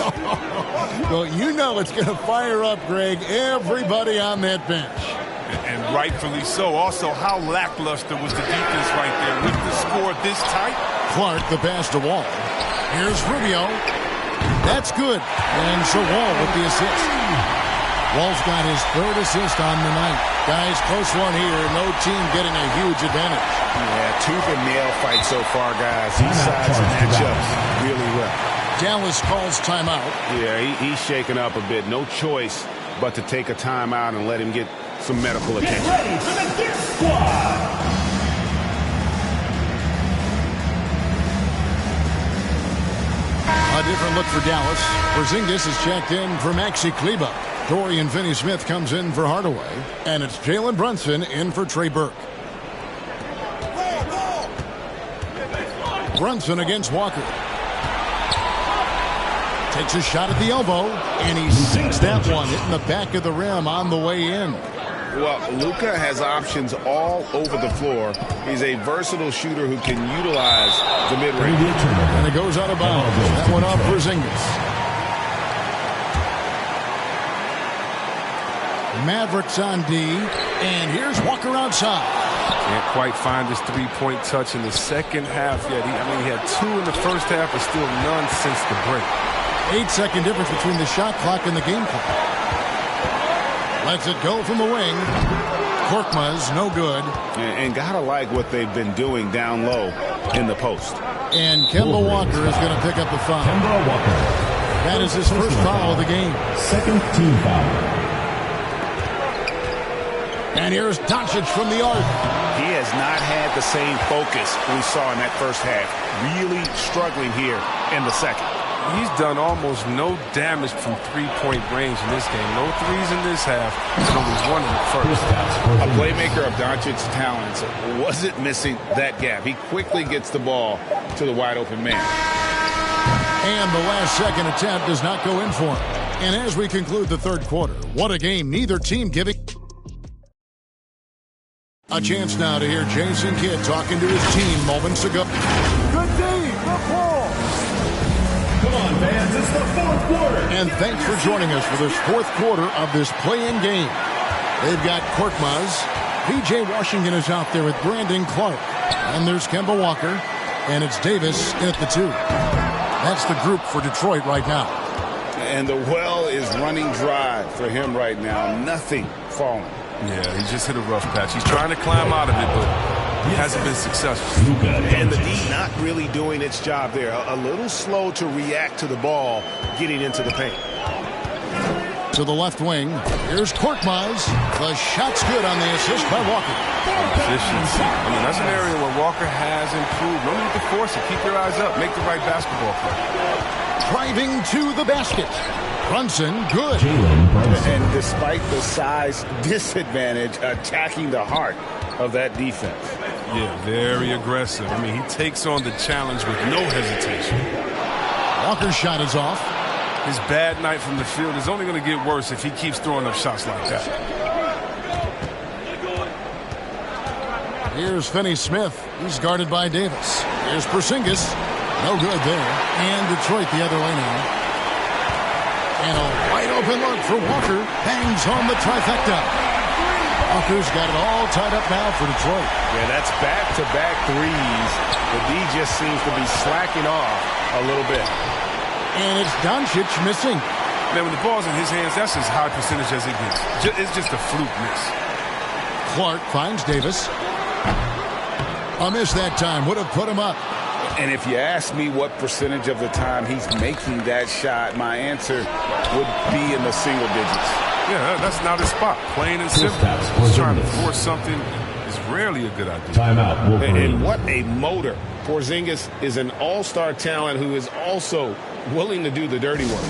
Well, you know it's going to fire up, Greg, everybody on that bench. And rightfully so. Also, how lackluster was the defense right there with the score this tight? Clark, the pass to Wall. Here's Rubio. That's good. And so Wall with the assist. Wall's got his 3rd assist on the night. Guys, close one here. No team getting a huge advantage. Yeah, tooth and nail fight so far, guys. These sides match up really well. Dallas calls timeout. Yeah, he's shaking up a bit. No choice but to take a timeout and let him get some medical attention. Get ready for the Gear Squad! A different look for Dallas. Porzingis is checked in for Maxi Kleber. Dorian Finney-Smith comes in for Hardaway. And it's Jalen Brunson in for Trey Burke. Brunson against Walker. Takes a shot at the elbow. And he sinks that one, hitting the back of the rim on the way in. Well, Luka has options all over the floor. He's a versatile shooter who can utilize the mid-range. And it goes out of bounds. That one off Porzingis. Mavericks on D, and here's Walker outside. Can't quite find his 3-point touch in the second half yet. He had 2 in the first half, but still none since the break. 8-second difference between the shot clock and the game clock. Lets it go from the wing. Korkmaz, no good. And gotta like what they've been doing down low in the post. And Kemba Walker is going to pick up the foul. Kemba Walker. That is his first foul of the game. 2nd team foul. And here's Doncic from the arc. He has not had the same focus we saw in that first half. Really struggling here in the second. He's done almost no damage from three-point range in this game. No threes in this half, and only one in the first. A playmaker of Doncic's talents wasn't missing that gap. He quickly gets the ball to the wide-open man. And the last second attempt does not go in for him. And as we conclude the third quarter, what a game. Neither team giving. A chance now to hear Jason Kidd talking to his team moments ago. Good day, the ball. Come on, fans, it's the fourth quarter. And thanks for joining us for this fourth quarter of this play-in game. They've got Korkmaz. P.J. Washington is out there with Brandon Clark. And there's Kemba Walker. And it's Davis at the 2. That's the group for Detroit right now. And the well is running dry for him right now. Nothing falling. Yeah, he just hit a rough patch. He's trying to climb out of it, but he hasn't been successful. And the D not really doing its job there. A little slow to react to the ball getting into the paint. To the left wing, here's Korkmaz. The shot's good on the assist by Walker. Efficiency. I mean, that's an area where Walker has improved. No need to force it. Keep your eyes up. Make the right basketball play. Driving to the basket. Brunson, good. And despite the size disadvantage, attacking the heart of that defense. Yeah, very aggressive. I mean, he takes on the challenge with no hesitation. Walker's shot is off. His bad night from the field is only going to get worse if he keeps throwing up shots like that. Here's Finney-Smith. He's guarded by Davis. Here's Porzingis. No good there. And Detroit the other way now. And a wide open look for Walker. Bangs home the trifecta. Walker's got it all tied up now for Detroit. Yeah, that's back-to-back threes. The D just seems to be slacking off a little bit. And it's Doncic missing. Man, when the ball's in his hands, that's as high percentage as it gets. It's just a fluke miss. Clark finds Davis. A miss that time would have put him up. And if you ask me what percentage of the time he's making that shot, my answer would be in the single digits. Yeah, that's not his spot. Plain and simple. He's trying to force something is rarely a good idea. Timeout. And what a motor. Porzingis is an all-star talent who is also willing to do the dirty work.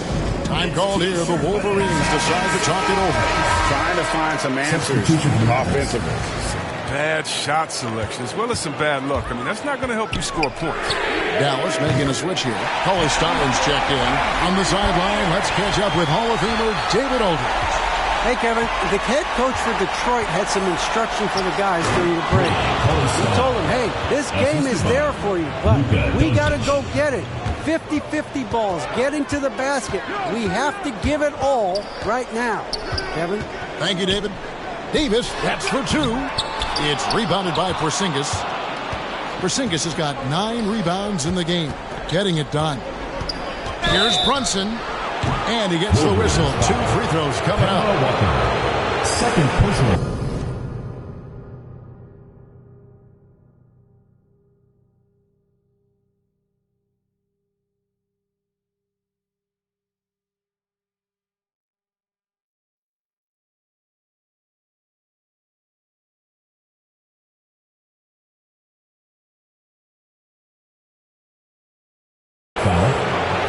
Time called here. The Wolverines decide to talk it over. Trying to find some answers offensively. Bad shot selection as well as some bad luck. I mean, that's not going to help you score points. Dallas making a switch here. Coley Stallings checked in. On the sideline, let's catch up with Hall of Famer David Aldridge. Hey, Kevin, the head coach for Detroit had some instruction for the guys during the break. He told them, hey, this game is there for you, but we got to go get it. 50-50 balls, getting to the basket. We have to give it all right now. Kevin? Thank you, David. Davis, that's for 2. It's rebounded by Porzingis. Porzingis has got 9 rebounds in the game, getting it done. Here's Brunson, and he gets the whistle. 2 free throws coming up. Second personal.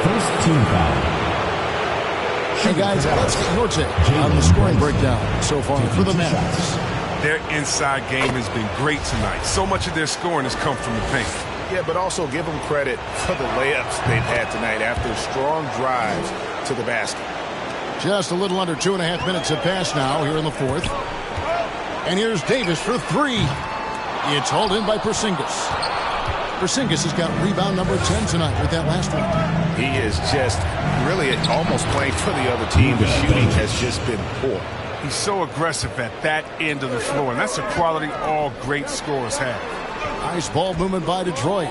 First team foul. Hey guys, let's get your take on the scoring breakdown so far for the Mavs. Their inside game has been great tonight. So much of their scoring has come from the paint. Yeah, but also give them credit for the layups they've had tonight after strong drives to the basket. Just a little under 2.5 minutes have passed now here in the fourth. And here's Davis for 3. It's hauled in by Porzingis. Porzingis has got rebound number 10 tonight with that last one. He is just really almost playing for the other team. The shooting has just been poor. He's so aggressive at that end of the floor, and that's a quality all great scorers have. Nice ball movement by Detroit.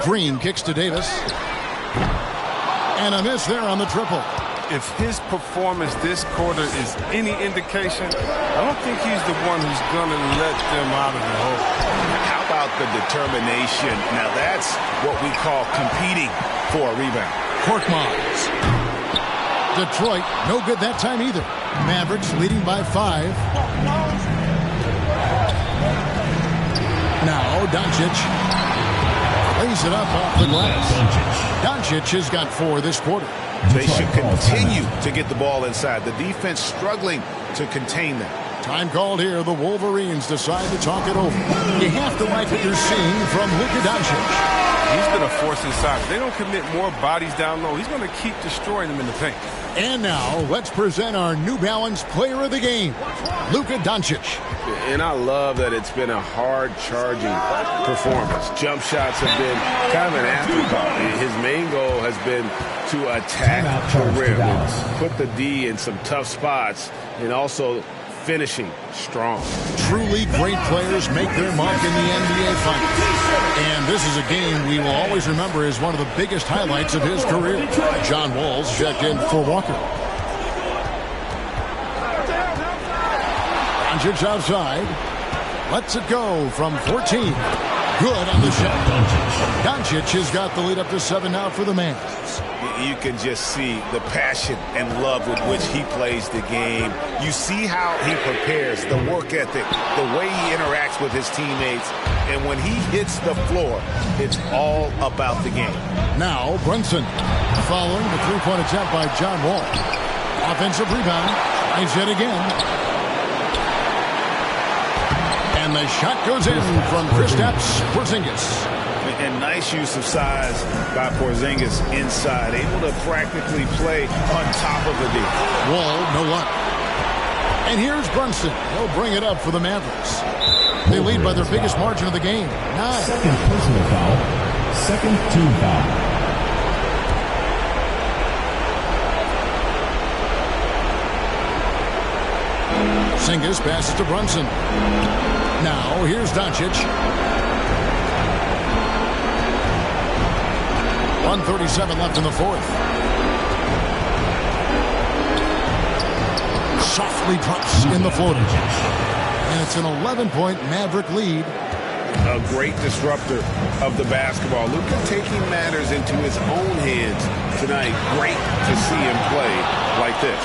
Green kicks to Davis. And a miss there on the triple. If his performance this quarter is any indication, I don't think he's the one who's going to let them out of the hole. How about the determination? Now that's what we call competing for a rebound. Korkmaz. Detroit, no good that time either. Mavericks leading by 5. Now Doncic lays it up off the glass. Doncic has got 4 this quarter. They should continue to get the ball inside. The defense struggling to contain them. Time called here. The Wolverines decide to talk it over. You have to like what you're seeing from Luka Doncic. He's been a force inside. If they don't commit more bodies down low, he's going to keep destroying them in the paint. And now, let's present our New Balance Player of the Game, Luka Doncic. And I love that it's been a hard-charging performance. Jump shots have been kind of an afterthought. His main goal has been to attack the rim, put the D in some tough spots, and also finishing strong. Truly great players make their mark in the NBA Finals. And this is a game we will always remember as one of the biggest highlights of his career. John Walls checked in for Walker. Doncic outside. Lets it go from 14. Good on the shot. Doncic has got the lead up to 7 now for the Mavs. You can just see the passion and love with which he plays the game. You see how he prepares, the work ethic, the way he interacts with his teammates. And when he hits the floor, it's all about the game. Now Brunson following the three-point attempt by John Wall. Offensive rebound. Tries it again. And the shot goes in from Kristaps Porzingis. And nice use of size by Porzingis inside, able to practically play on top of the D. Wall, no luck. And here's Brunson. He'll bring it up for the Mavericks. They lead by their biggest margin of the game, 9. Second personal foul. Second team foul. Porzingis passes to Brunson. Now here's Doncic. 1:37 left in the fourth. Softly drops in the floater. And it's an 11-point Maverick lead. A great disruptor of the basketball. Luka taking matters into his own hands tonight. Great to see him play like this.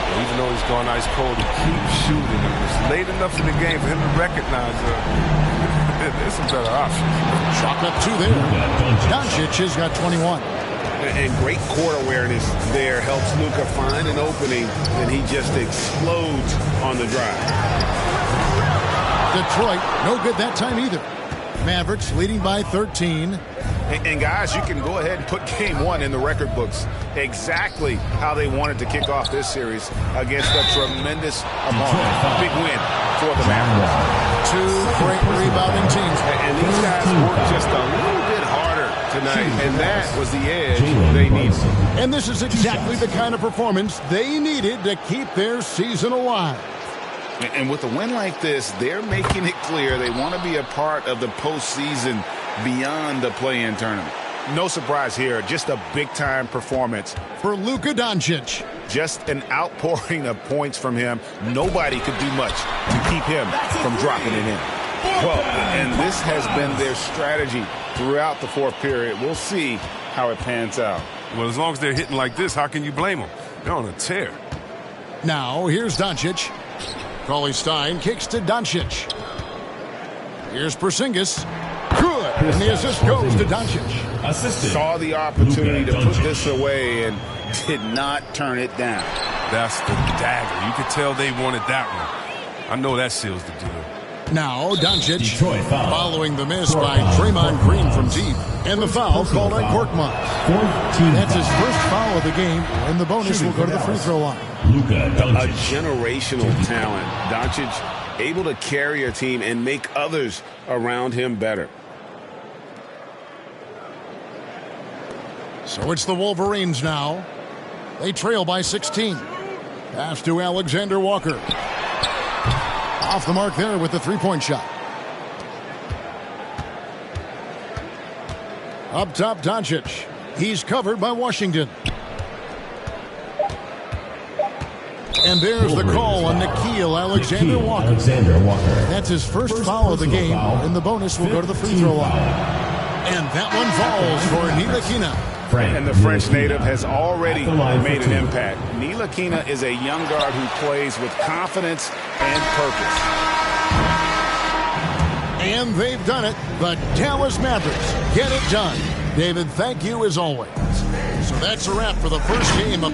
Even though he's gone ice cold, he keeps shooting. It's late enough in the game for him to recognize there's some better options. Chalk up 2 there. Doncic has got 21. And great court awareness there helps Luka find an opening, and he just explodes on the drive. Detroit, no good that time either. Mavericks leading by 13. And guys, you can go ahead and put game 1 in the record books. Exactly how they wanted to kick off this series against a tremendous opponent. Big win for the Mavericks. 2 great rebounding teams. And these guys worked just a little bit harder tonight, and that was the edge they needed. And this is exactly the kind of performance they needed to keep their season alive. And with a win like this, they're making it clear they want to be a part of the postseason beyond the play-in tournament. No surprise here, just a big-time performance for Luka Doncic. Just an outpouring of points from him. Nobody could do much to keep him from dropping it in. Well, and this has been their strategy throughout the fourth period. We'll see how it pans out. Well, as long as they're hitting like this, how can you blame them? They're on a tear. Now, here's Doncic. Cauley-Stein kicks to Doncic. Here's Porzingis. Good. And the assist goes to Doncic. Assisted. Saw the opportunity to put this away and did not turn it down. That's the dagger. You could tell they wanted that one. I know that seals the deal. Now Doncic following the miss by Draymond Green from deep. And the foul called on Korkmaz. That's his first foul of the game. And the bonus will go to the free throw line. A generational talent. Doncic able to carry a team and make others around him better. So it's the Wolverines now. They trail by 16. Pass to Alexander Walker. Off the mark there with the three-point shot. Up top, Doncic. He's covered by Washington. And there's the call on Nickeil Alexander-Walker. That's his first foul of the game, and the bonus will go to the free throw line. And that one falls for Ntilikina. And the French native has already made an impact. Ntilikina is a young guard who plays with confidence and purpose. And they've done it. The Dallas Mavericks get it done. David, thank you as always. So that's a wrap for the first game of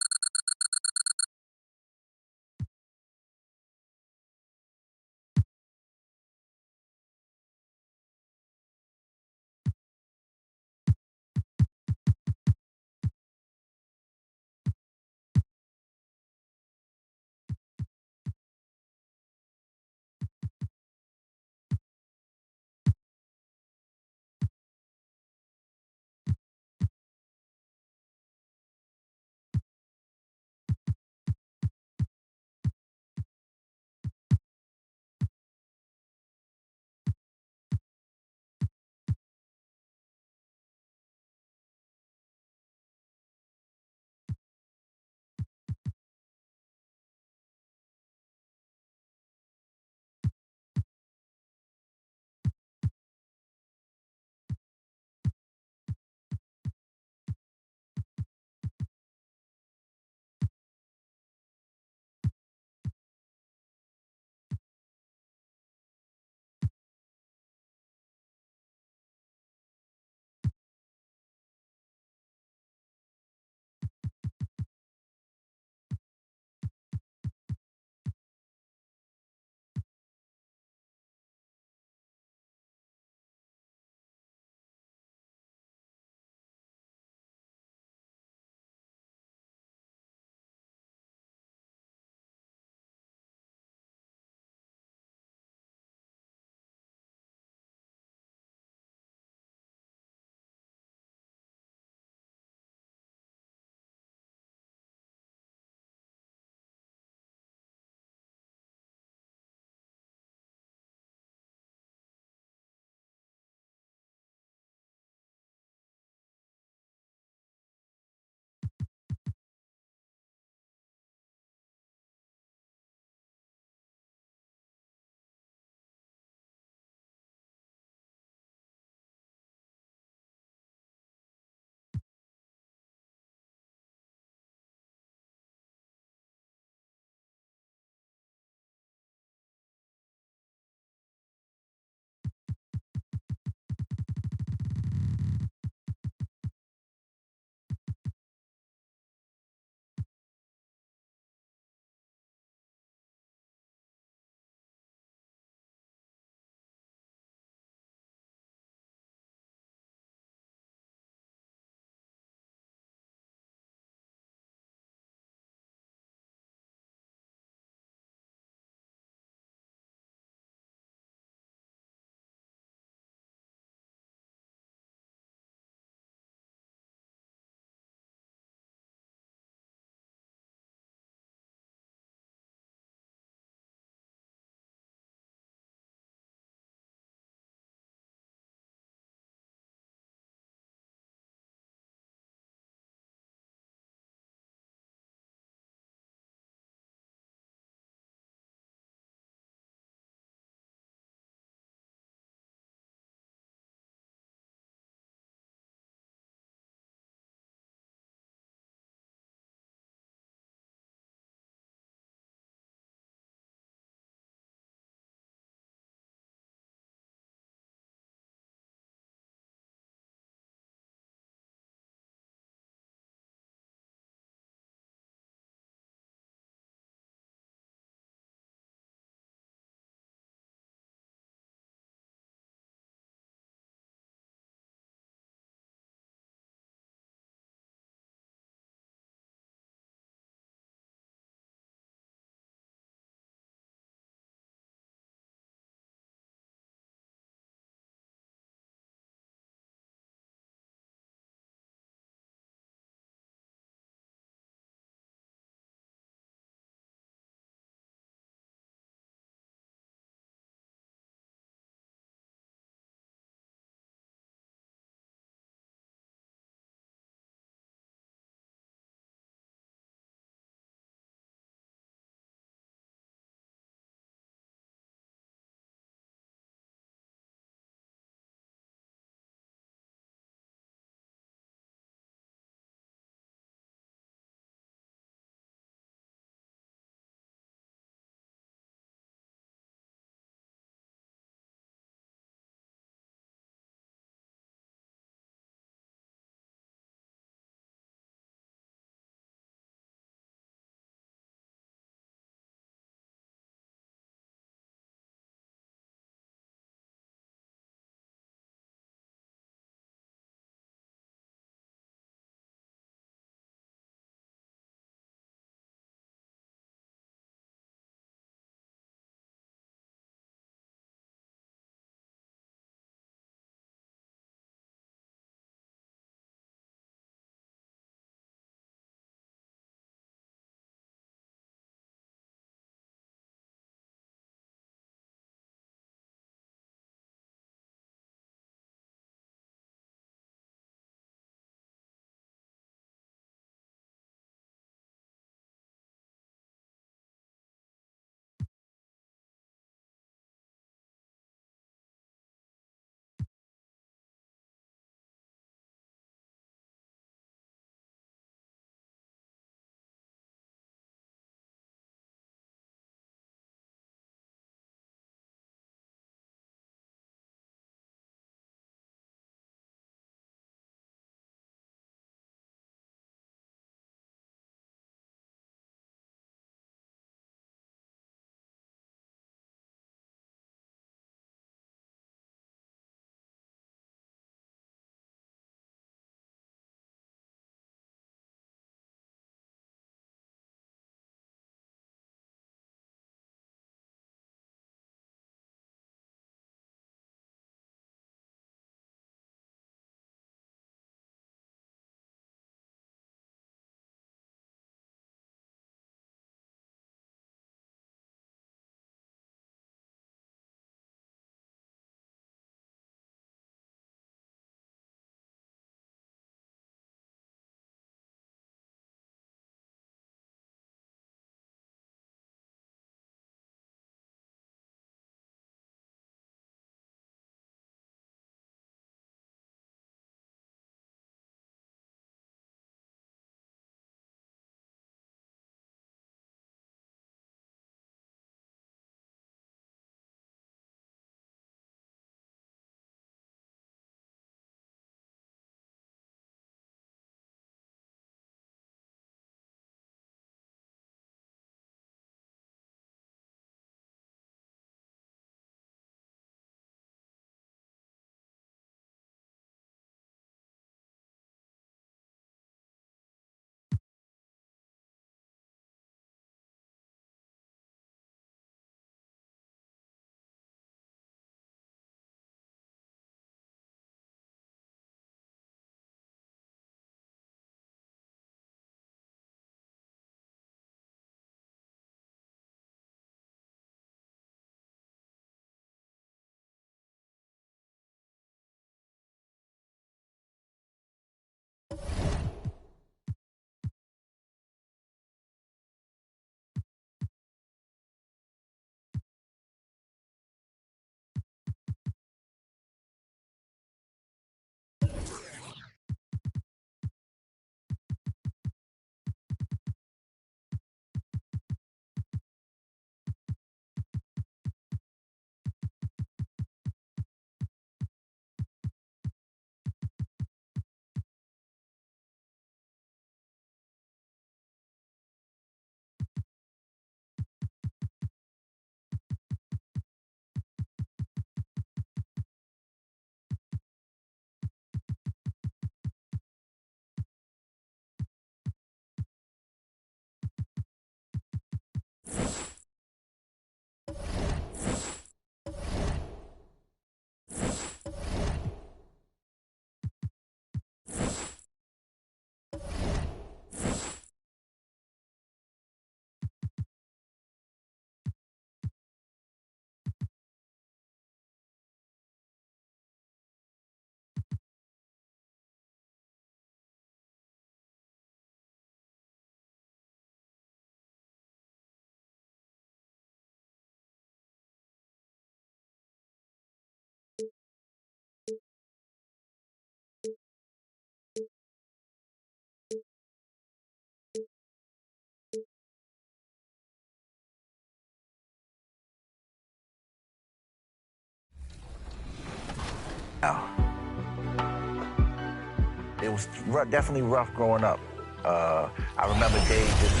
was definitely rough growing up. I remember days just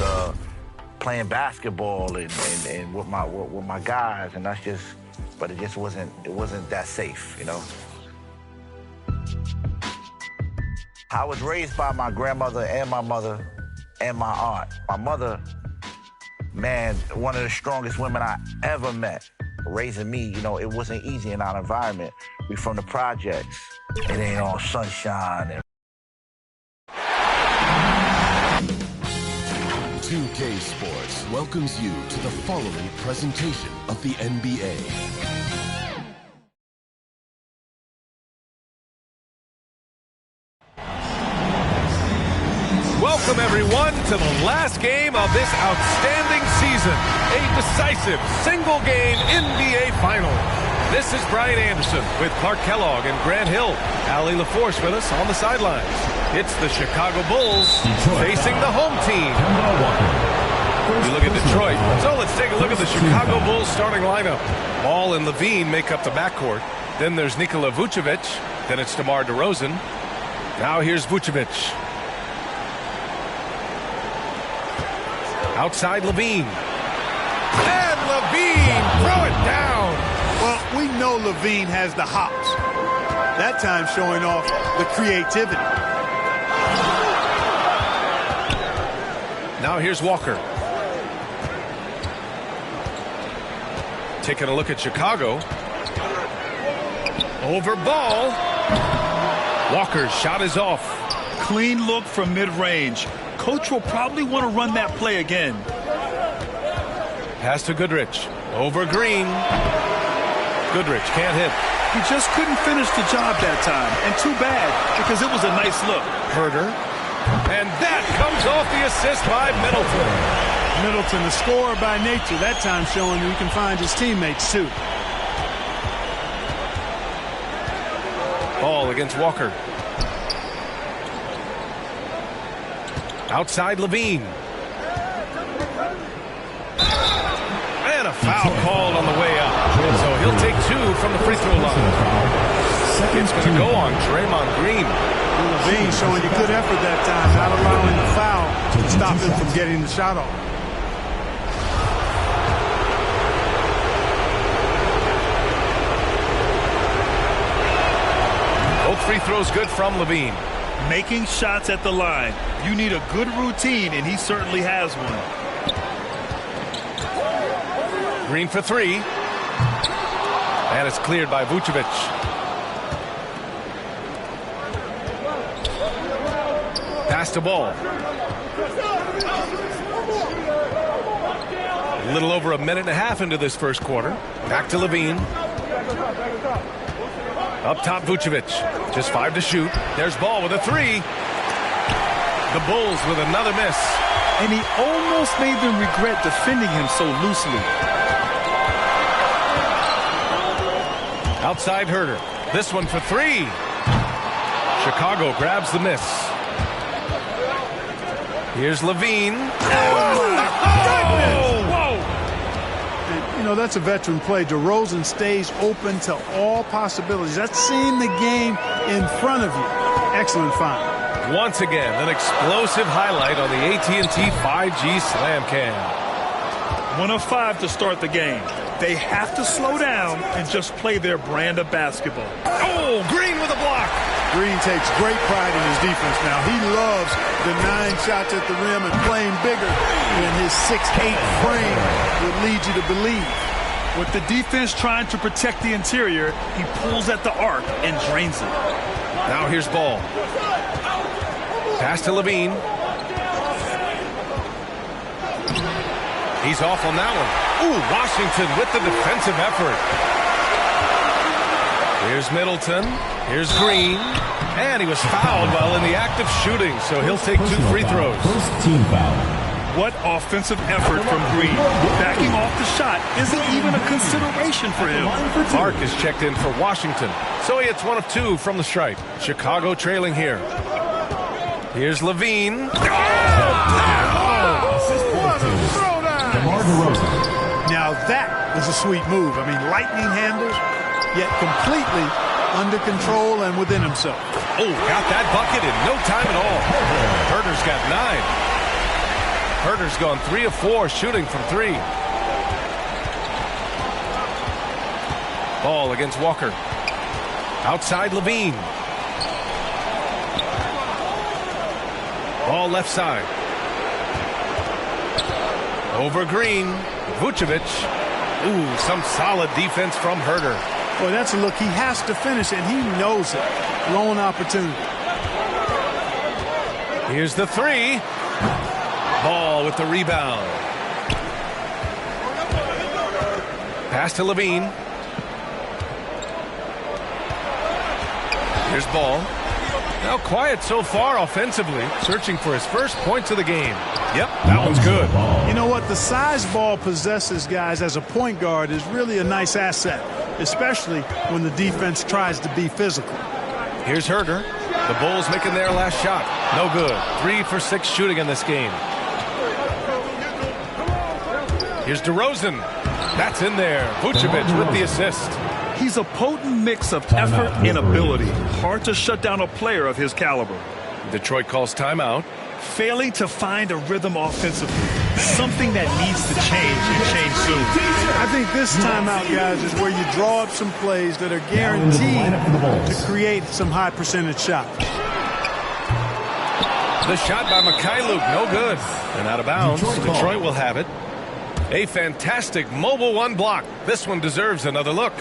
playing basketball and with my guys, and but it wasn't that safe, you know. I was raised by my grandmother and my mother and my aunt. My mother, man, one of the strongest women I ever met. Raising me, you know, it wasn't easy in our environment. We from the projects. It ain't all sunshine. 2K Sports welcomes you to the following presentation of the NBA. Welcome, everyone, to the last game of this outstanding season. A decisive single-game NBA Final. This is Brian Anderson with Clark Kellogg and Grant Hill. Allie LaForce with us on the sidelines. It's the Chicago Bulls facing the home team. You look at Detroit. So let's take a look at the Chicago Bulls starting lineup. Ball and Levine make up the backcourt. Then there's Nikola Vucevic. Then it's DeMar DeRozan. Now here's Vucevic. Outside Levine. And Levine, throw it down. Well, we know Levine has the hops. That time showing off the creativity. Now here's Walker. Taking a look at Chicago. Over ball. Walker's shot is off. Clean look from mid-range. Coach will probably want to run that play again. Pass to Goodrich. Over Green. Goodrich can't hit. He just couldn't finish the job that time. And too bad, because it was a nice look. Herter. And that comes off the assist by Middleton. Middleton, the scorer by nature, that time showing he can find his teammates, too. Ball against Walker. Outside Levine. And a foul called on the way up. So he'll take two from the free throw line. It's going to go on Draymond Green. Levine showing you good effort that time, not allowing the foul to stop him from getting the shot off. Both free throws good from Levine. Making shots at the line. You need a good routine, and he certainly has one. Green for three. And it's cleared by Vucevic. Pass the ball. A little over a minute and a half into this first quarter. Back to Levine. Up top, Vucevic. Just 5 to shoot. There's Ball with a three. The Bulls with another miss. And he almost made them regret defending him so loosely. Outside Herter. This one for three. Chicago grabs the miss. Here's Levine. You know, that's a veteran play. DeRozan stays open to all possibilities. That's seeing the game in front of you. Excellent find. Once again, an explosive highlight on the AT&T 5G Slam Cam. 1 of 5 to start the game. They have to slow down and just play their brand of basketball. Oh, Green with a block. Green takes great pride in his defense now. He loves the 9 shots at the rim and playing bigger than his 6'8" frame would lead you to believe. With the defense trying to protect the interior, he pulls at the arc and drains it. Now here's Ball. Pass to Levine. He's off on that one. Ooh, Washington with the defensive effort. Here's Middleton. Here's Green. And he was fouled while in the act of shooting, so he'll take 2 free throws. First team foul. What offensive effort from Green. Backing off the shot isn't even a consideration for him. Mark is checked in for Washington, so he hits 1 of 2 from the stripe. Chicago trailing here. Here's Levine. Now that was a sweet move. I mean, lightning handles, yet completely under control and within himself. Oh, got that bucket in no time at all. Herder's got 9. Herder's gone 3 of 4 shooting from 3. Ball against Walker. Outside Levine. Ball left side. Over Green. Vucevic. Ooh, some solid defense from Herder. Well, that's a look. He has to finish, and he knows it. Lone opportunity. Here's the 3. Ball with the rebound. Pass to Levine. Here's Ball. Now quiet so far offensively, searching for his first points of the game. Yep, that one's good. You know what? The size Ball possesses, guys, as a point guard is really a nice asset, especially when the defense tries to be physical. Here's Herder. The Bulls making their last shot. No good. 3 for 6 shooting in this game. Here's DeRozan. That's in there. Vucevic with the assist. He's a potent mix of effort and ability. Hard to shut down a player of his caliber. Detroit calls timeout. Failing to find a rhythm offensively. Something that needs to change and change soon. I think this timeout, guys, is where you draw up some plays that are guaranteed to create some high percentage shots. The shot by Mikhailuk, no good. And out of bounds. Detroit will have it. A fantastic mobile 1 block. This one deserves another look.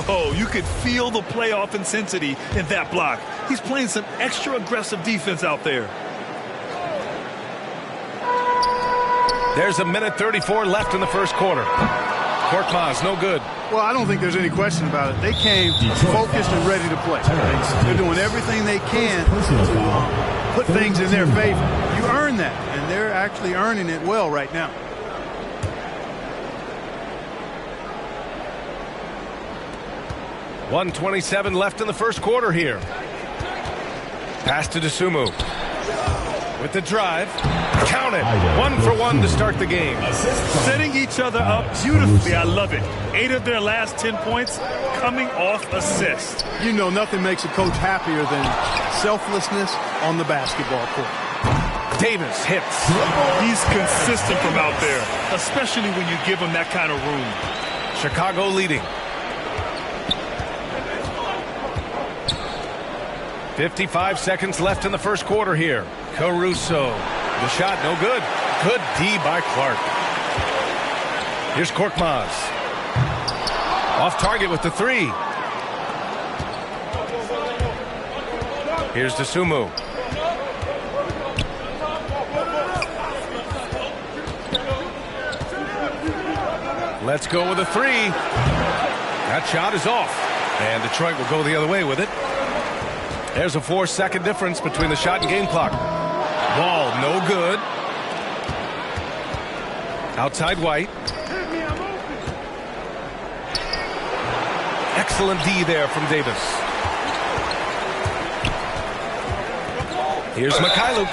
Oh, you could feel the playoff intensity in that block. He's playing some extra aggressive defense out there. There's a minute 34 left in the first quarter. Korkmaz, no good. Well, I don't think there's any question about it. They came focused and ready to play. They're doing everything they can to put things in their favor. You earn that, and they're actually earning it well right now. .127 left in the first quarter here. Pass to Dosunmu. With the drive. Count it. 1 for 1 to start the game. Setting each other up beautifully. I love it. 8 of their last 10 points coming off assists. You know, nothing makes a coach happier than selflessness on the basketball court. Davis hits. He's consistent from out there, especially when you give him that kind of room. Chicago leading. 55 seconds left in the first quarter here. Caruso. The shot no good. Good D by Clark. Here's Korkmaz. Off target with the 3. Here's Dosunmu. Let's go with a 3. That shot is off. And Detroit will go the other way with it. There's a 4-second difference between the shot and game clock. Ball no good. Outside White. Excellent D there from Davis. Here's Mikhailuk.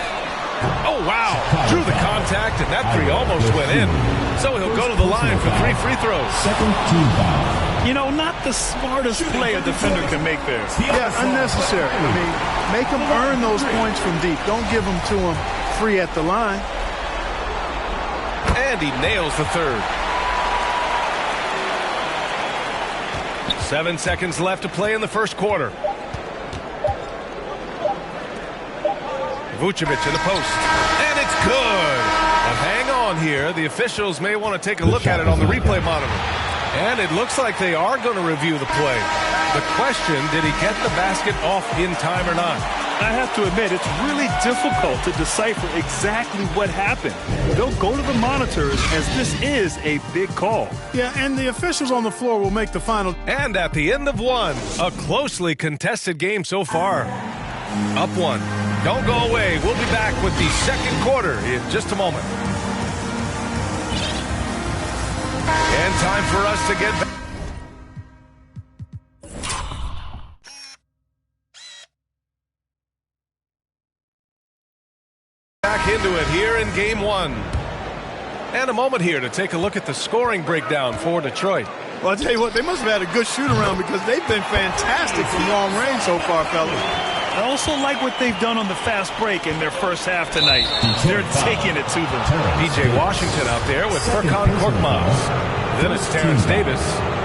Oh, wow. Drew the contact, and that 3 almost went in. So he'll go to the line for 3 free throws. Second team foul. You know, not the smartest play a defender can make there. Yeah, unnecessary. I mean, make them earn those points from deep. Don't give them to them free at the line. And he nails the 3rd. 7 seconds left to play in the first quarter. Vucevic in the post. And it's good. Now hang on here. The officials may want to take a look at it on the replay monitor. And it looks like they are going to review the play. The question, did he get the basket off in time or not? I have to admit, it's really difficult to decipher exactly what happened. They'll go to the monitors as this is a big call. Yeah, and the officials on the floor will make the final. And at the end of 1, a closely contested game so far. Up 1. Don't go away. We'll be back with the second quarter in just a moment. And time for us to get back into it here in game 1. And a moment here to take a look at the scoring breakdown for Detroit. Well, I'll tell you what, they must have had a good shoot-around because they've been fantastic from long range so far, fellas. I also like what they've done on the fast break in their first half tonight. They're taking it to them. P.J. Washington out there with Furkan Korkmaz. Then it's Terrence Davis.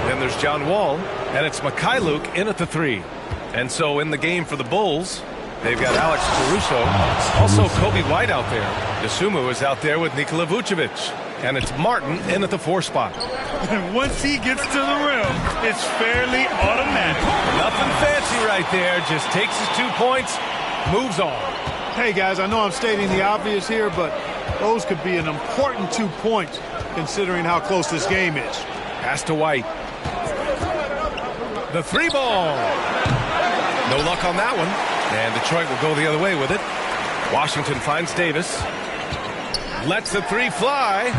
Then there's John Wall. And it's Mikhailuk in at the 3. And so in the game for the Bulls, they've got Alex Caruso. Also Kobe White out there. Dosunmu is out there with Nikola Vucevic. And it's Martin in at the 4 spot. And once he gets to the rim, it's fairly automatic. Nothing fancy right there. Just takes his 2 points, moves on. Hey, guys, I know I'm stating the obvious here, but those could be an important 2 points considering how close this game is. Pass to White. The 3 ball. No luck on that one. And Detroit will go the other way with it. Washington finds Davis. Lets the 3 fly.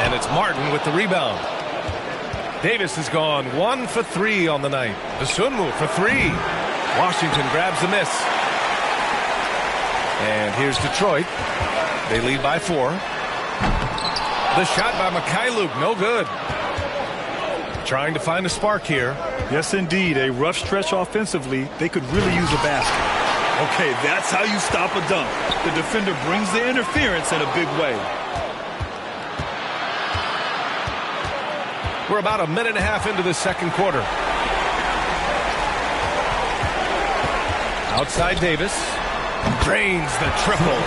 And it's Martin with the rebound. Davis has gone 1 for 3 on the night. Dosunmu for 3. Washington grabs the miss. And here's Detroit. They lead by 4. The shot by Mikhailuk, no good. Trying to find a spark here. Yes, indeed. A rough stretch offensively. They could really use a basket. Okay, that's how you stop a dunk. The defender brings the interference in a big way. We're about a minute and a half into the second quarter. Outside Davis. Drains the triple.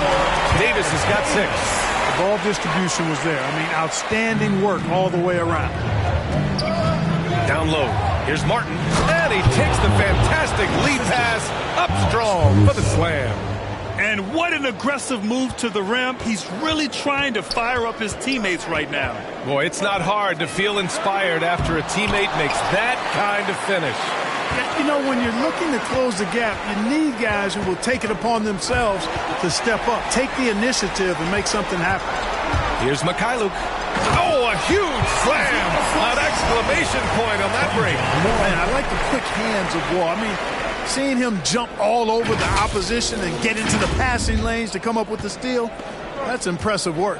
Davis has got 6. The ball distribution was there. I mean, outstanding work all the way around. Down low. Here's Martin. And he takes the fantastic lead pass up strong for the slam. And what an aggressive move to the rim. He's really trying to fire up his teammates right now. Boy, it's not hard to feel inspired after a teammate makes that kind of finish. You know, when you're looking to close the gap, you need guys who will take it upon themselves to step up, take the initiative, and make something happen. Here's Mikhailuk. Oh, a huge slam! An exclamation point on that break. Man, I like the quick hands of Wall. I mean, seeing him jump all over the opposition and get into the passing lanes to come up with the steal, that's impressive work.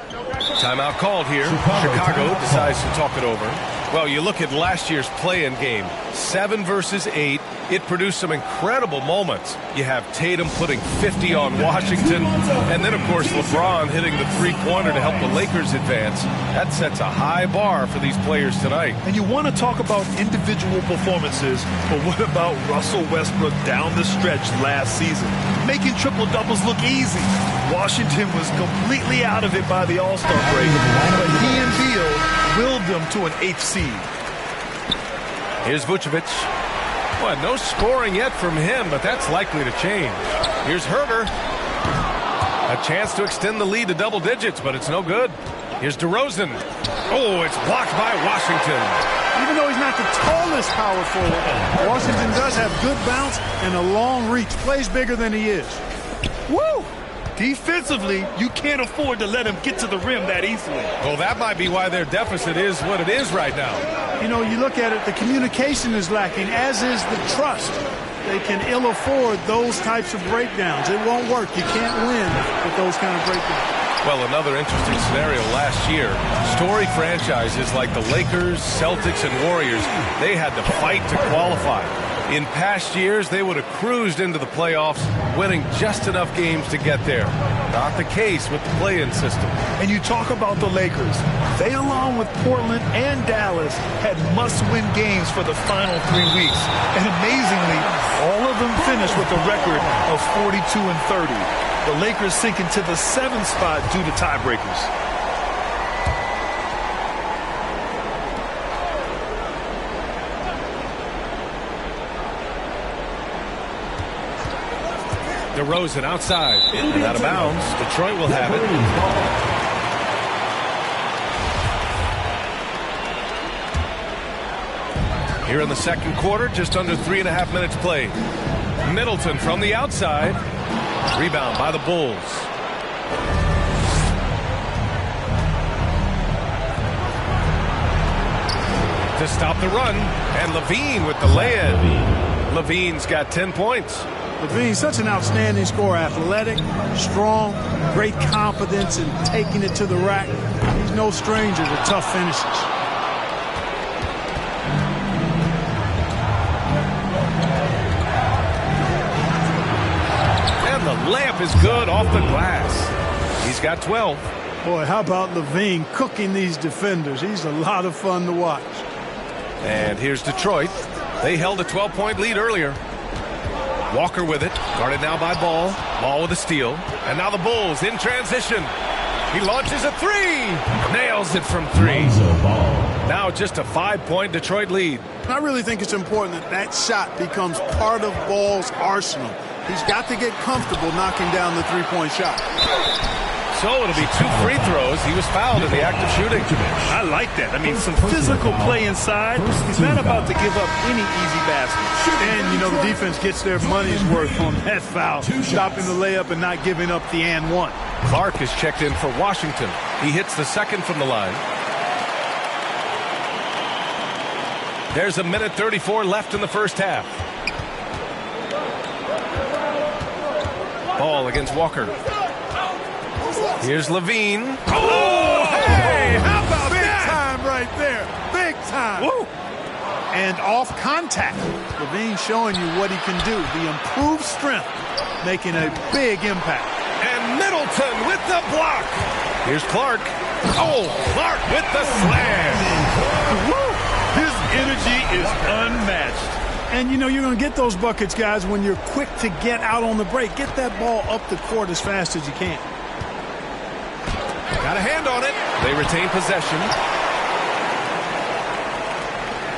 Timeout called here. Chicago decides to talk it over. Well, you look at last year's play-in game, 7 versus 8. It produced some incredible moments. You have Tatum putting 50 on Washington, and then, of course, LeBron hitting the 3-pointer to help the Lakers advance. That sets a high bar for these players tonight. And you want to talk about individual performances, but what about Russell Westbrook down the stretch last season? Making triple-doubles look easy. Washington was completely out of it by the All-Star break, but he and Beal willed them to an 8th seed. Here's Vucevic. Well, no scoring yet from him, but that's likely to change. Here's Herter. A chance to extend the lead to double digits, but it's no good. Here's DeRozan. Oh, it's blocked by Washington. Even though he's not the tallest power forward, Washington does have good bounce and a long reach. Plays bigger than he is. Woo! Defensively, you can't afford to let him get to the rim that easily. Well, that might be why their deficit is what it is right now. You know, you look at it, the communication is lacking, as is the trust. They can ill afford those types of breakdowns. It won't work. You can't win with those kind of breakdowns. Well, another interesting scenario last year. Story franchises like the Lakers, Celtics, and Warriors, they had to fight to qualify. In past years, they would have cruised into the playoffs, winning just enough games to get there. Not the case with the play-in system. And you talk about the Lakers. They, along with Portland and Dallas, had must-win games for the final 3 weeks. And amazingly, all of them finished with a record of 42-30. The Lakers sinking to the 7th spot due to tiebreakers. DeRozan outside and out of bounds. Detroit will have it. Here in the second quarter, just under 3.5 minutes played. Middleton from the outside. Rebound by the Bulls. To stop the run, and Levine with the lay-in. Levine's got 10 points. Levine's such an outstanding scorer, athletic, strong, great confidence in taking it to the rack. He's no stranger to tough finishes. And the layup is good off the glass. He's got 12. Boy, how about Levine cooking these defenders? He's a lot of fun to watch. And here's Detroit. They held a 12-point lead earlier. Walker with it, guarded now by Ball. Ball with a steal. And now the Bulls in transition. He launches a three. Nails it from three. Now just a 5-point Detroit lead. I really think it's important that that shot becomes part of Ball's arsenal. He's got to get comfortable knocking down the three-point shot. So it'll be 2 free throws. He was fouled in the act of shooting. I like that. I mean, some physical play inside. He's not about to give up any easy basket. And, you know, the defense gets their money's worth on that foul, stopping the layup and not giving up the and one. Clark is checked in for Washington. He hits the second from the line. There's a minute 34 left in the first half. Ball against Walker. Here's Levine. Oh, hey, how about big that? Time right there. Big time. Woo. And off contact. Levine showing you what he can do. The improved strength making a big impact. And Middleton with the block. Here's Clark. Oh, Clark with the slam. Woo. His energy is unmatched. And, you know, you're going to get those buckets, guys, when you're quick to get out on the break. Get that ball up the court as fast as you can. Got a hand on it. They retain possession.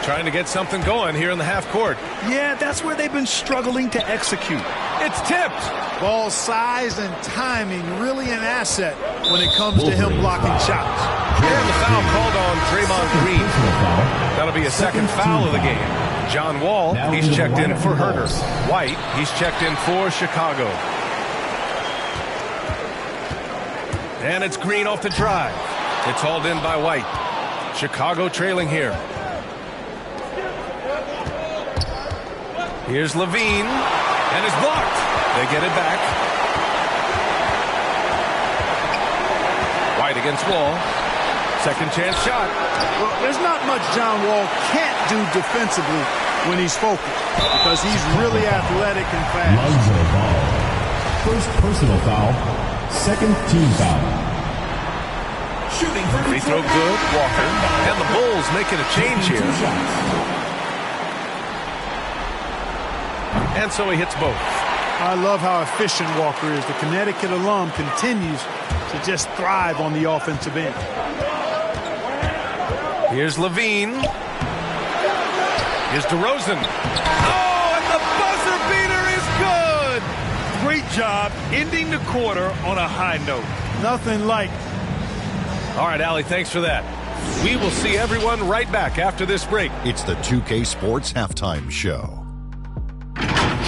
Trying to get something going here in the half court. Yeah, that's where they've been struggling to execute. It's tipped. Ball size and timing really an asset when it comes to him blocking shots. And the foul called on Draymond Green. That'll be a second foul of the game. John Wall, he's checked in for Herter. White, he's checked in for Chicago. And it's Green off the drive. It's hauled in by White. Chicago trailing here. Here's Levine. And it's blocked. They get it back. White against Wall. Second chance shot. Well, there's not much John Wall can't do defensively when he's focused because he's really athletic and fast. First personal foul. Second team foul. Shooting free throw good, Walker. And the Bulls making a change here. And so he hits both. I love how efficient Walker is. The Connecticut alum continues to just thrive on the offensive end. Here's Levine. Here's DeRozan. Oh, and the buzzer beater is good. Great job ending the quarter on a high note. Nothing like. All right, Allie, thanks for that. We will see everyone right back after this break. It's the 2K Sports Halftime Show.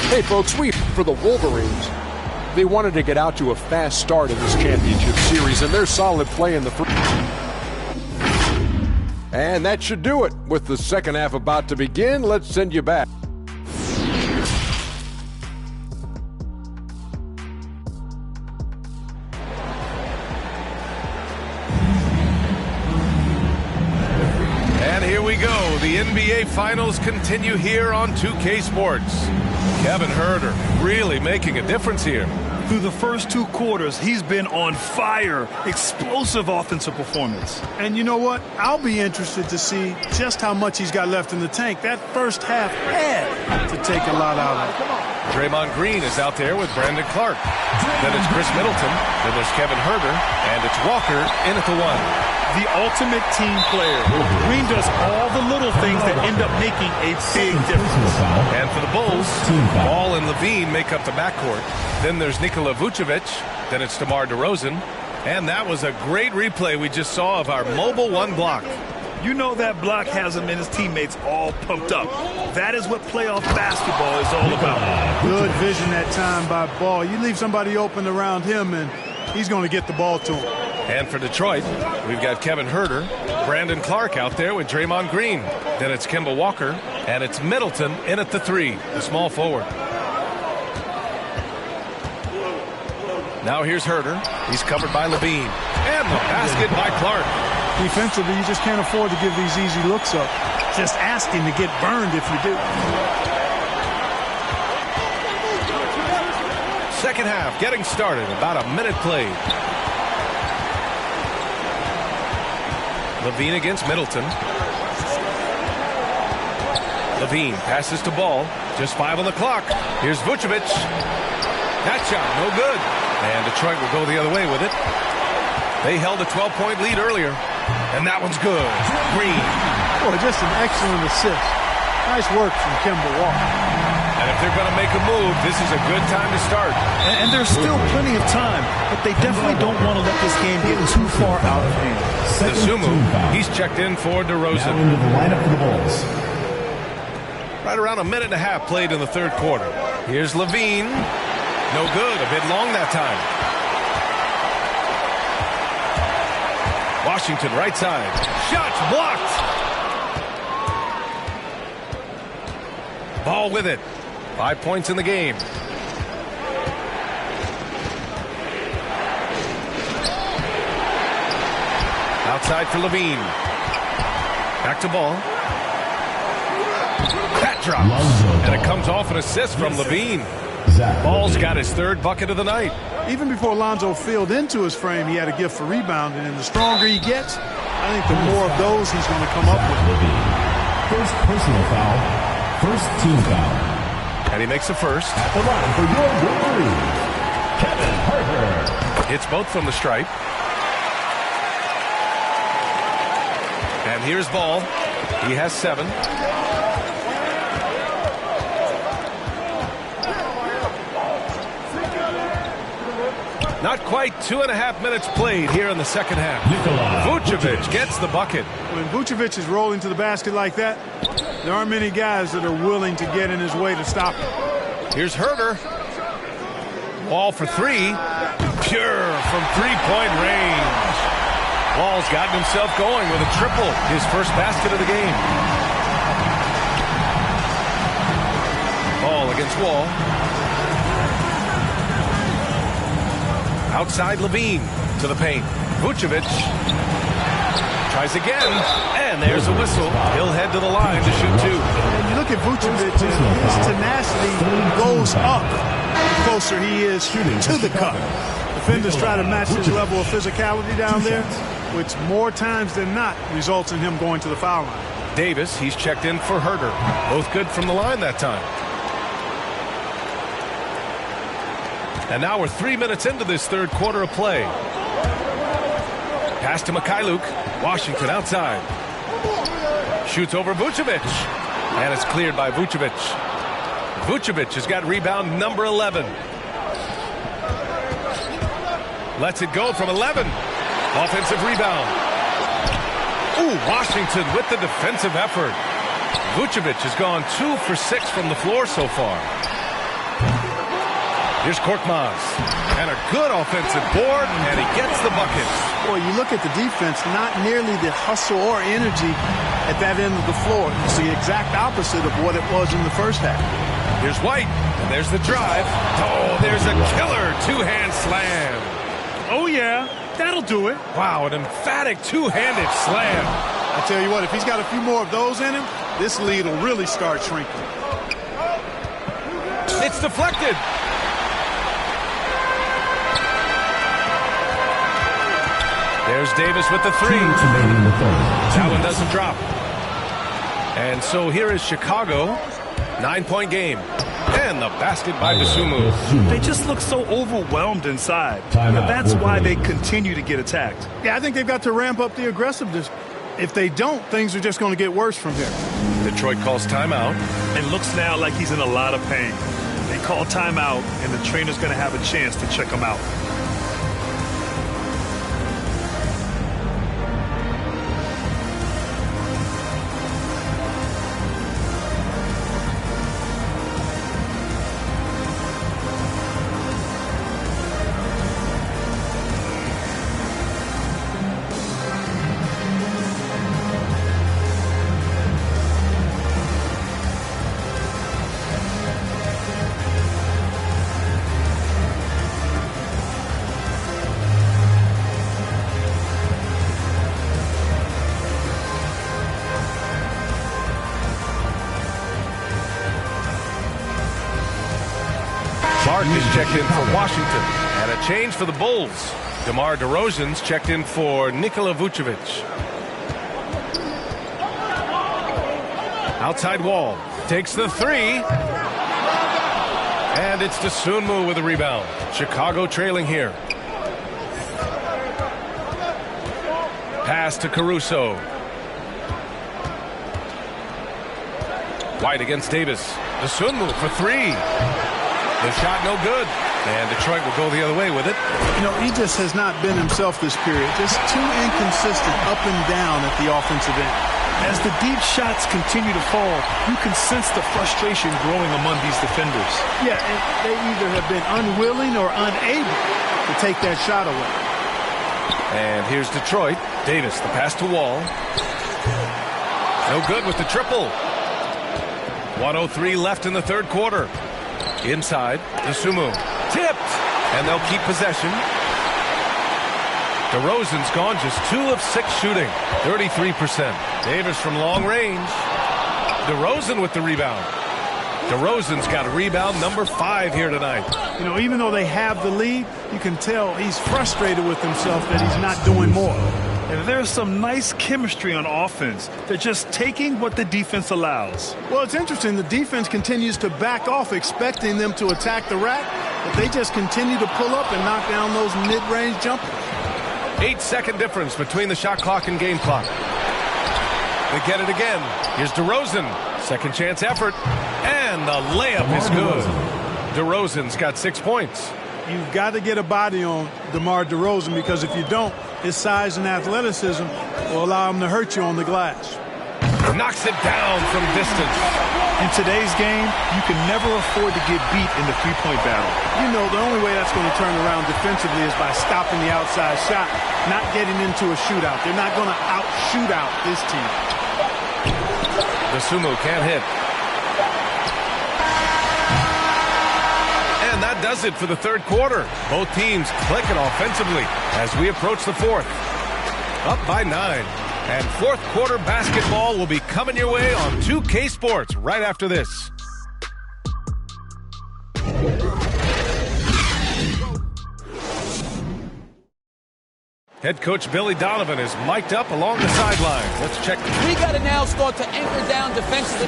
Hey, folks, for the Wolverines, they wanted to get out to a fast start in this championship series, and their solid play in the first. And that should do it. With the second half about to begin, let's send you back. And here we go. The NBA Finals continue here on 2K Sports. Kevin Herter really making a difference here. Through the first 2 quarters, he's been on fire. Explosive offensive performance. And you know what? I'll be interested to see just how much he's got left in the tank. That first half had to take a lot out of it. Draymond Green is out there with Brandon Clark. Then it's Chris Middleton. Then there's Kevin Herter. And it's Walker in at the 1. The ultimate team player. Green does all the little things that end up making a big difference. And for the Bulls, Ball and Levine make up the backcourt. Then there's Nikola Vucevic. Then it's DeMar DeRozan. And that was a great replay we just saw of our mobile 1 block. You know that block has him and his teammates all pumped up. That is what playoff basketball is all about. Good vision that time by Ball. You leave somebody open around him and he's going to get the ball to him. And for Detroit, we've got Kevin Herter, Brandon Clark out there with Draymond Green. Then it's Kemba Walker, and it's Middleton in at the 3, the small forward. Now here's Herter. He's covered by Levine. And the basket by Clark. Defensively, you just can't afford to give these easy looks up. Just ask him to get burned if you do. Second half getting started. About a minute played. Levine against Middleton. Levine passes to Ball. Just 5 on the clock. Here's Vucevic. That shot, no good. And Detroit will go the other way with it. They held a 12-point lead earlier. And that one's good. Green. Boy, just an excellent assist. Nice work from Kemba Walker. And if they're going to make a move, this is a good time to start. And there's still plenty of time, but they definitely don't want to let this game get too far out of hand. Sumu, he's checked in for DeRozan. Now into the lineup for the Bulls. Right around a minute and a half played in the third quarter. Here's Levine. No good. A bit long that time. Washington right side. Shots blocked. Ball with it. 5 points in the game. Outside for Levine. Back to Ball. That drops. And it comes off an assist from Levine. Ball's got his third bucket of the night. Even before Lonzo filled into his frame, he had a gift for rebounding, and the stronger he gets, I think the more of those he's going to come up with. First personal foul, first team foul. And he makes the first. At the line for your Wolverines, Kevin Huerter. Hits both from the stripe. And here's Ball. He has 7. Not quite 2.5 minutes played here in the second half. Vucevic gets the bucket. When Vucevic is rolling to the basket like that, there aren't many guys that are willing to get in his way to stop him. Here's Huerter. Wall for 3. Pure from 3-point range. Wall's gotten himself going with a triple. His first basket of the game. Ball against Wall. Outside Levine to the paint. Vucevic tries again, and there's a whistle. He'll head to the line to shoot 2. And you look at Vucevic, his tenacity goes up the closer he is to the cup. Defenders try to match his level of physicality down there, which more times than not results in him going to the foul line. Davis, he's checked in for Huerter. Both good from the line that time. And now we're 3 minutes into this third quarter of play. Pass to Mikhailuk. Washington outside. Shoots over Vucevic. And it's cleared by Vucevic. Vucevic has got rebound number 11. Lets it go from 11. Offensive rebound. Ooh, Washington with the defensive effort. Vucevic has gone 2 for 6 from the floor so far. Here's Korkmaz. And a good offensive board, and he gets the bucket. Boy, you look at the defense, not nearly the hustle or energy at that end of the floor. It's the exact opposite of what it was in the first half. Here's White, and there's the drive. Oh, there's a killer two-hand slam. Oh, yeah, that'll do it. Wow, an emphatic two-handed slam. I tell you what, if he's got a few more of those in him, this lead will really start shrinking. It's deflected. There's Davis with the 3. That one doesn't drop. And so here is Chicago. 9-point game. And the basket by Dosunmu. They just look so overwhelmed inside. That's why they continue to get attacked. Yeah, I think they've got to ramp up the aggressiveness. If they don't, things are just going to get worse from here. Detroit calls timeout. It looks now like he's in a lot of pain. They call timeout, and the trainer's going to have a chance to check him out. Clark is checked in for Washington. And a change for the Bulls. DeMar DeRozan's checked in for Nikola Vucevic. Outside Wall. Takes the three. And it's Dosunmu with a rebound. Chicago trailing here. Pass to Caruso. White against Davis. Dosunmu for three. The shot no good. And Detroit will go the other way with it. You know, he just has not been himself this period. Just too inconsistent up and down at the offensive end. As the deep shots continue to fall, you can sense the frustration growing among these defenders. Yeah, and they either have been unwilling or unable to take that shot away. And here's Detroit. Davis, the pass to Wall. No good with the triple. 1:03 left in the third quarter. Inside, Dosunmu. Tipped. And they'll keep possession. DeRozan's gone just 2 of 6 shooting. 33%. Davis from long range. DeRozan with the rebound. DeRozan's got a rebound number 5 here tonight. You know, even though they have the lead, you can tell he's frustrated with himself that he's not doing more. And there's some nice chemistry on offense. They're just taking what the defense allows. Well, it's interesting. The defense continues to back off, expecting them to attack the rack, but they just continue to pull up and knock down those mid-range jumpers. 8-second difference between the shot clock and game clock. They get it again. Here's DeRozan. Second chance effort. And the layup is good. DeRozan's got 6 points. You've got to get a body on DeMar DeRozan, because if you don't, his size and athleticism will allow him to hurt you on the glass. Knocks it down from distance. In today's game, you can never afford to get beat in the three-point battle. You know, the only way that's going to turn around defensively is by stopping the outside shot, not getting into a shootout. They're not going to out-shoot out this team. Dosunmu can't hit. And that does it for the third quarter. Both teams clicking offensively as we approach the fourth. Up by 9. And fourth quarter basketball will be coming your way on 2K Sports right after this. Head coach Billy Donovan is mic'd up along the sideline. Let's check. We got to now start to anchor down defensively.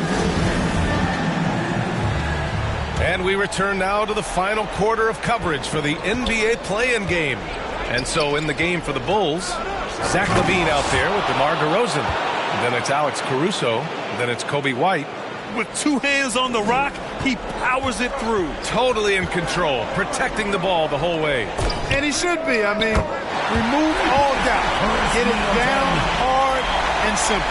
And we return now to the final quarter of coverage for the NBA play-in game. And so in the game for the Bulls, Zach LaVine out there with DeMar DeRozan. Then it's Alex Caruso. Then it's Kobe White. With 2 hands on the rock, he powers it through. Totally in control, protecting the ball the whole way. And he should be. I mean, remove all doubt. Get it down hard and simple.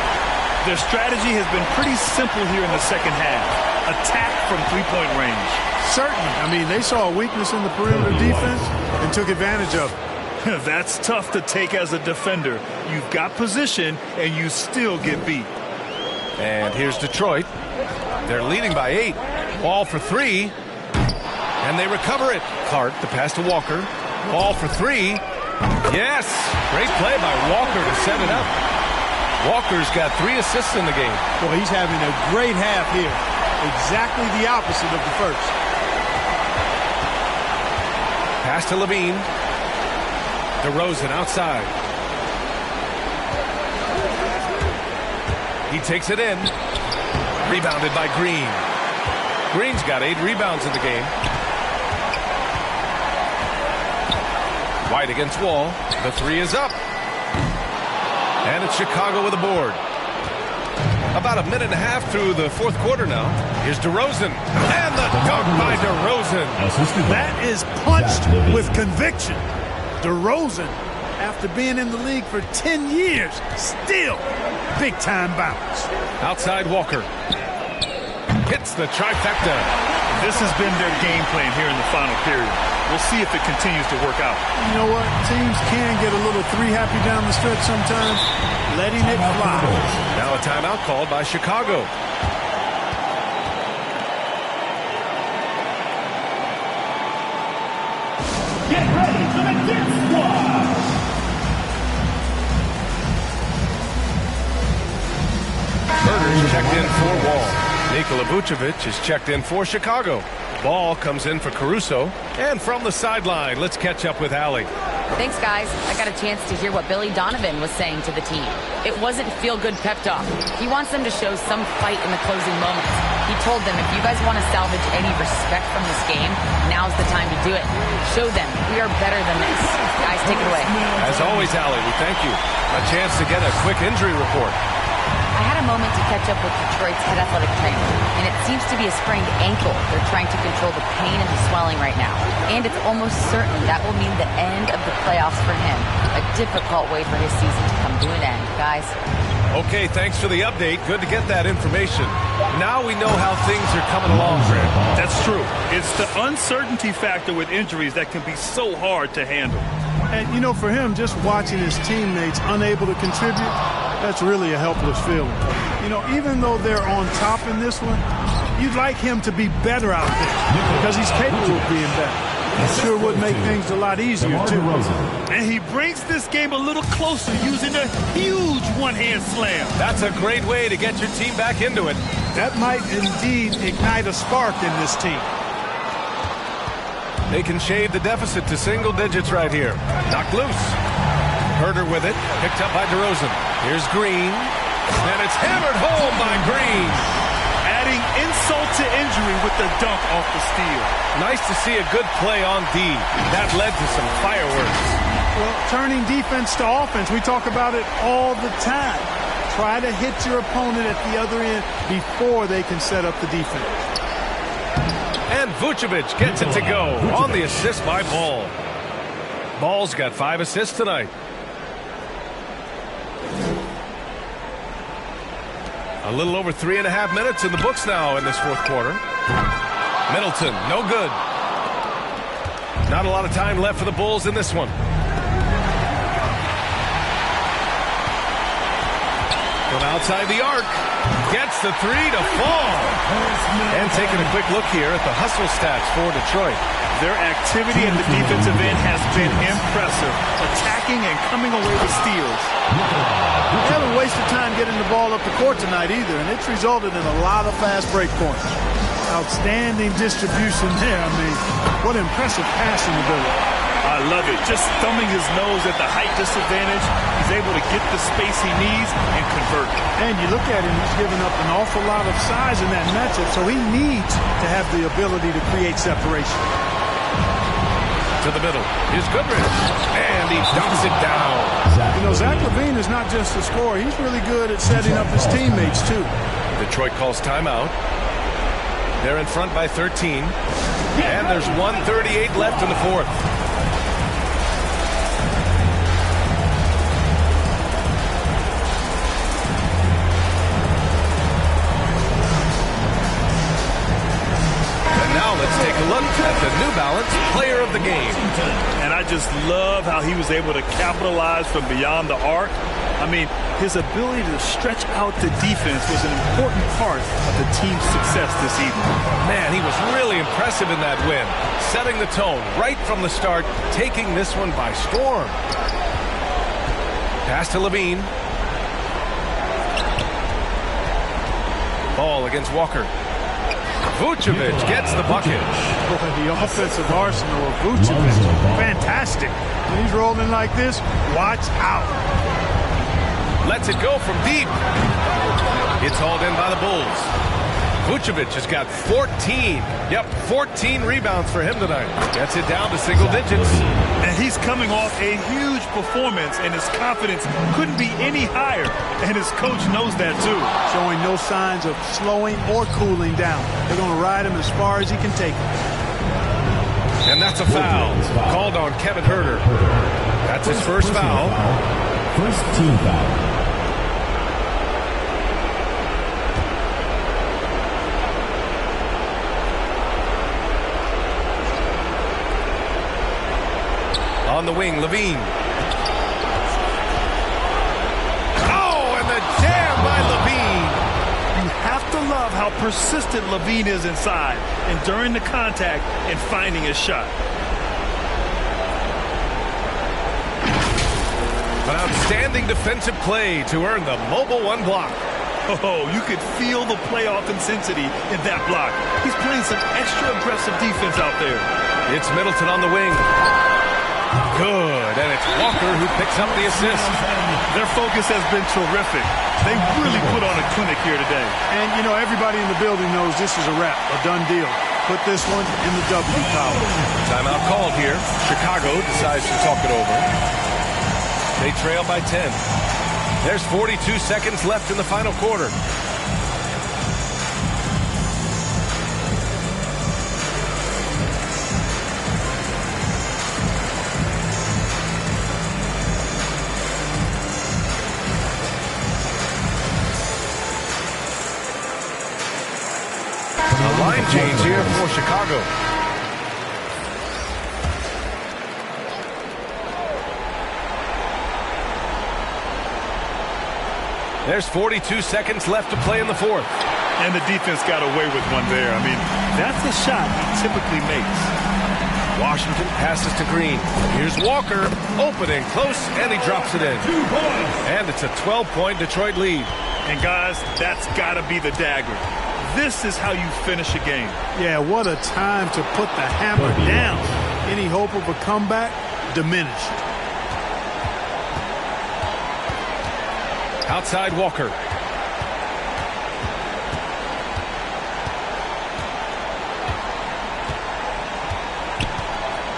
Their strategy has been pretty simple here in the second half. Attack from three-point range. Certainly. I mean, they saw a weakness in the perimeter defense and took advantage of it. That's tough to take as a defender. You've got position, and you still get beat. And here's Detroit. They're leading by 8. Wall for 3. And they recover it. Clark, the pass to Walker. Wall for 3. Yes! Great play by Walker to set it up. Walker's got 3 assists in the game. Well, he's having a great half here. Exactly the opposite of the first. Pass to LaVine. DeRozan outside. He takes it in. Rebounded by Green. Green's got 8 rebounds in the game. White against Wall. The 3 is up. And it's Chicago with a board. About a minute and a half through the fourth quarter now. Here's DeRozan. And the dunk by DeRozan. That is punched with conviction. DeRozan, after being in the league for 10 years, still big-time bounce. Outside Walker. Hits the trifecta. This has been their game plan here in the final period. We'll see if it continues to work out. You know what? Teams can get a little three-happy down the stretch sometimes. Letting it fly. Now a timeout called by Chicago. Get ready for the Dip Squad! Burgers checked in for Wall. Nick Nikola Vucevic is checked in for Chicago. Ball comes in for Caruso. And from the sideline, let's catch up with Allie. Thanks, guys. I got a chance to hear what Billy Donovan was saying to the team. It wasn't feel-good pep talk. He wants them to show some fight in the closing moments. He told them, if you guys want to salvage any respect from this game, now's the time to do it. Show them we are better than this. Guys, take it away. As always, Allie, we thank you. A chance to get a quick injury report. I had a moment to catch up with Detroit's head athletic trainer, and it seems to be a sprained ankle. They're trying to control the pain and the swelling right now. And it's almost certain that will mean the end of the playoffs for him. A difficult way for his season to come to an end, guys. Okay, thanks for the update. Good to get that information. Now we know how things are coming along, Grant. That's true. It's the uncertainty factor with injuries that can be so hard to handle. And, you know, for him, just watching his teammates unable to contribute, that's really a helpless feeling. You know, even though they're on top in this one, you'd like him to be better out there because he's capable of being better. It sure would make things a lot easier, too. And he brings this game a little closer using a huge one-hand slam. That's a great way to get your team back into it. That might indeed ignite a spark in this team. They can shave the deficit to single digits right here. Knocked loose. Herder with it. Picked up by DeRozan. Here's Green. And it's hammered home by Green. Adding insult to injury with the dunk off the steal. Nice to see a good play on D. That led to some fireworks. Well, turning defense to offense, we talk about it all the time. Try to hit your opponent at the other end before they can set up the defense. And Vucevic gets it to go on the assist by Ball. Ball's got 5 assists tonight. A little over 3.5 minutes in the books now in this fourth quarter. Middleton, no good. Not a lot of time left for the Bulls in this one. From outside the arc, gets the 3 to fall. And taking a quick look here at the hustle stats for Detroit. Their activity at the defensive end has been impressive, attacking and coming away with steals. They haven't wasted time getting the ball up the court tonight either, and it's resulted in a lot of fast break points. Outstanding distribution there. I mean, what impressive passing ability. I love it. Just thumbing his nose at the height disadvantage. He's able to get the space he needs and convert. And you look at him, he's given up an awful lot of size in that matchup, so he needs to have the ability to create separation. To the middle. Here's Goodrich. And he dumps it down. You know, Zach LaVine is not just a scorer. He's really good at setting up his teammates, too. Detroit calls timeout. They're in front by 13. And there's 1:38 left in the fourth. Now let's take a look at the New Balance Player of the Game. And I just love how he was able to capitalize from beyond the arc. I mean, his ability to stretch out the defense was an important part of the team's success this evening. Man, he was really impressive in that win. Setting the tone right from the start, taking this one by storm. Pass to Levine. Ball against Walker. Vucevic gets the bucket. The offensive arsenal of Vucevic, fantastic. When he's rolling like this, watch out. Lets it go from deep. It's hauled in by the Bulls. Vucevic has got 14. Yep, 14 rebounds for him tonight. Gets it down to single digits. And he's coming off a huge performance, and his confidence couldn't be any higher. And his coach knows that, too. Showing no signs of slowing or cooling down. They're going to ride him as far as he can take him. And that's a foul. Called on Kevin Herder. That's his first foul. First team foul. On the wing, Levine. Oh, and the jam by Levine. You have to love how persistent Levine is inside, enduring the contact and finding his shot. An outstanding defensive play to earn the mobile one block. Oh, you could feel the playoff intensity in that block. He's playing some extra aggressive defense out there. It's Middleton on the wing. Good, and it's Walker who picks up the assist. Their focus has been terrific. They really put on a clinic here today. And, you know, everybody in the building knows this is a wrap, a done deal. Put this one in the W column. Timeout called here. Chicago decides to talk it over. They trail by 10. There's 42 seconds left in the final quarter. A line change here for Chicago. There's 42 seconds left to play in the fourth. And the defense got away with one there. I mean, that's a shot he typically makes. Washington passes to Green. Here's Walker, open and close, and he drops it in. 2 points. And it's a 12-point Detroit lead. And guys, that's got to be the dagger. This is how you finish a game. Yeah, what a time to put the hammer down. Any hope of a comeback diminished. Outside Walker.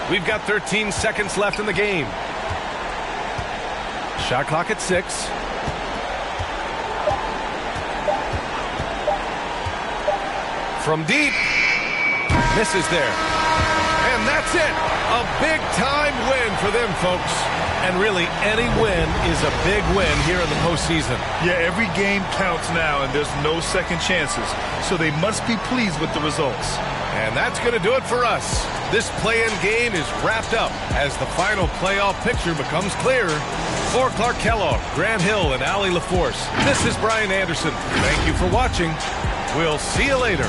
We've got 13 seconds left in the game. Shot clock at 6. From deep. Misses there. And that's it. A big-time win for them, folks. And really, any win is a big win here in the postseason. Yeah, every game counts now, and there's no second chances. So they must be pleased with the results. And that's going to do it for us. This play-in game is wrapped up as the final playoff picture becomes clearer. For Clark Kellogg, Grant Hill, and Allie LaForce, this is Brian Anderson. Thank you for watching. We'll see you later.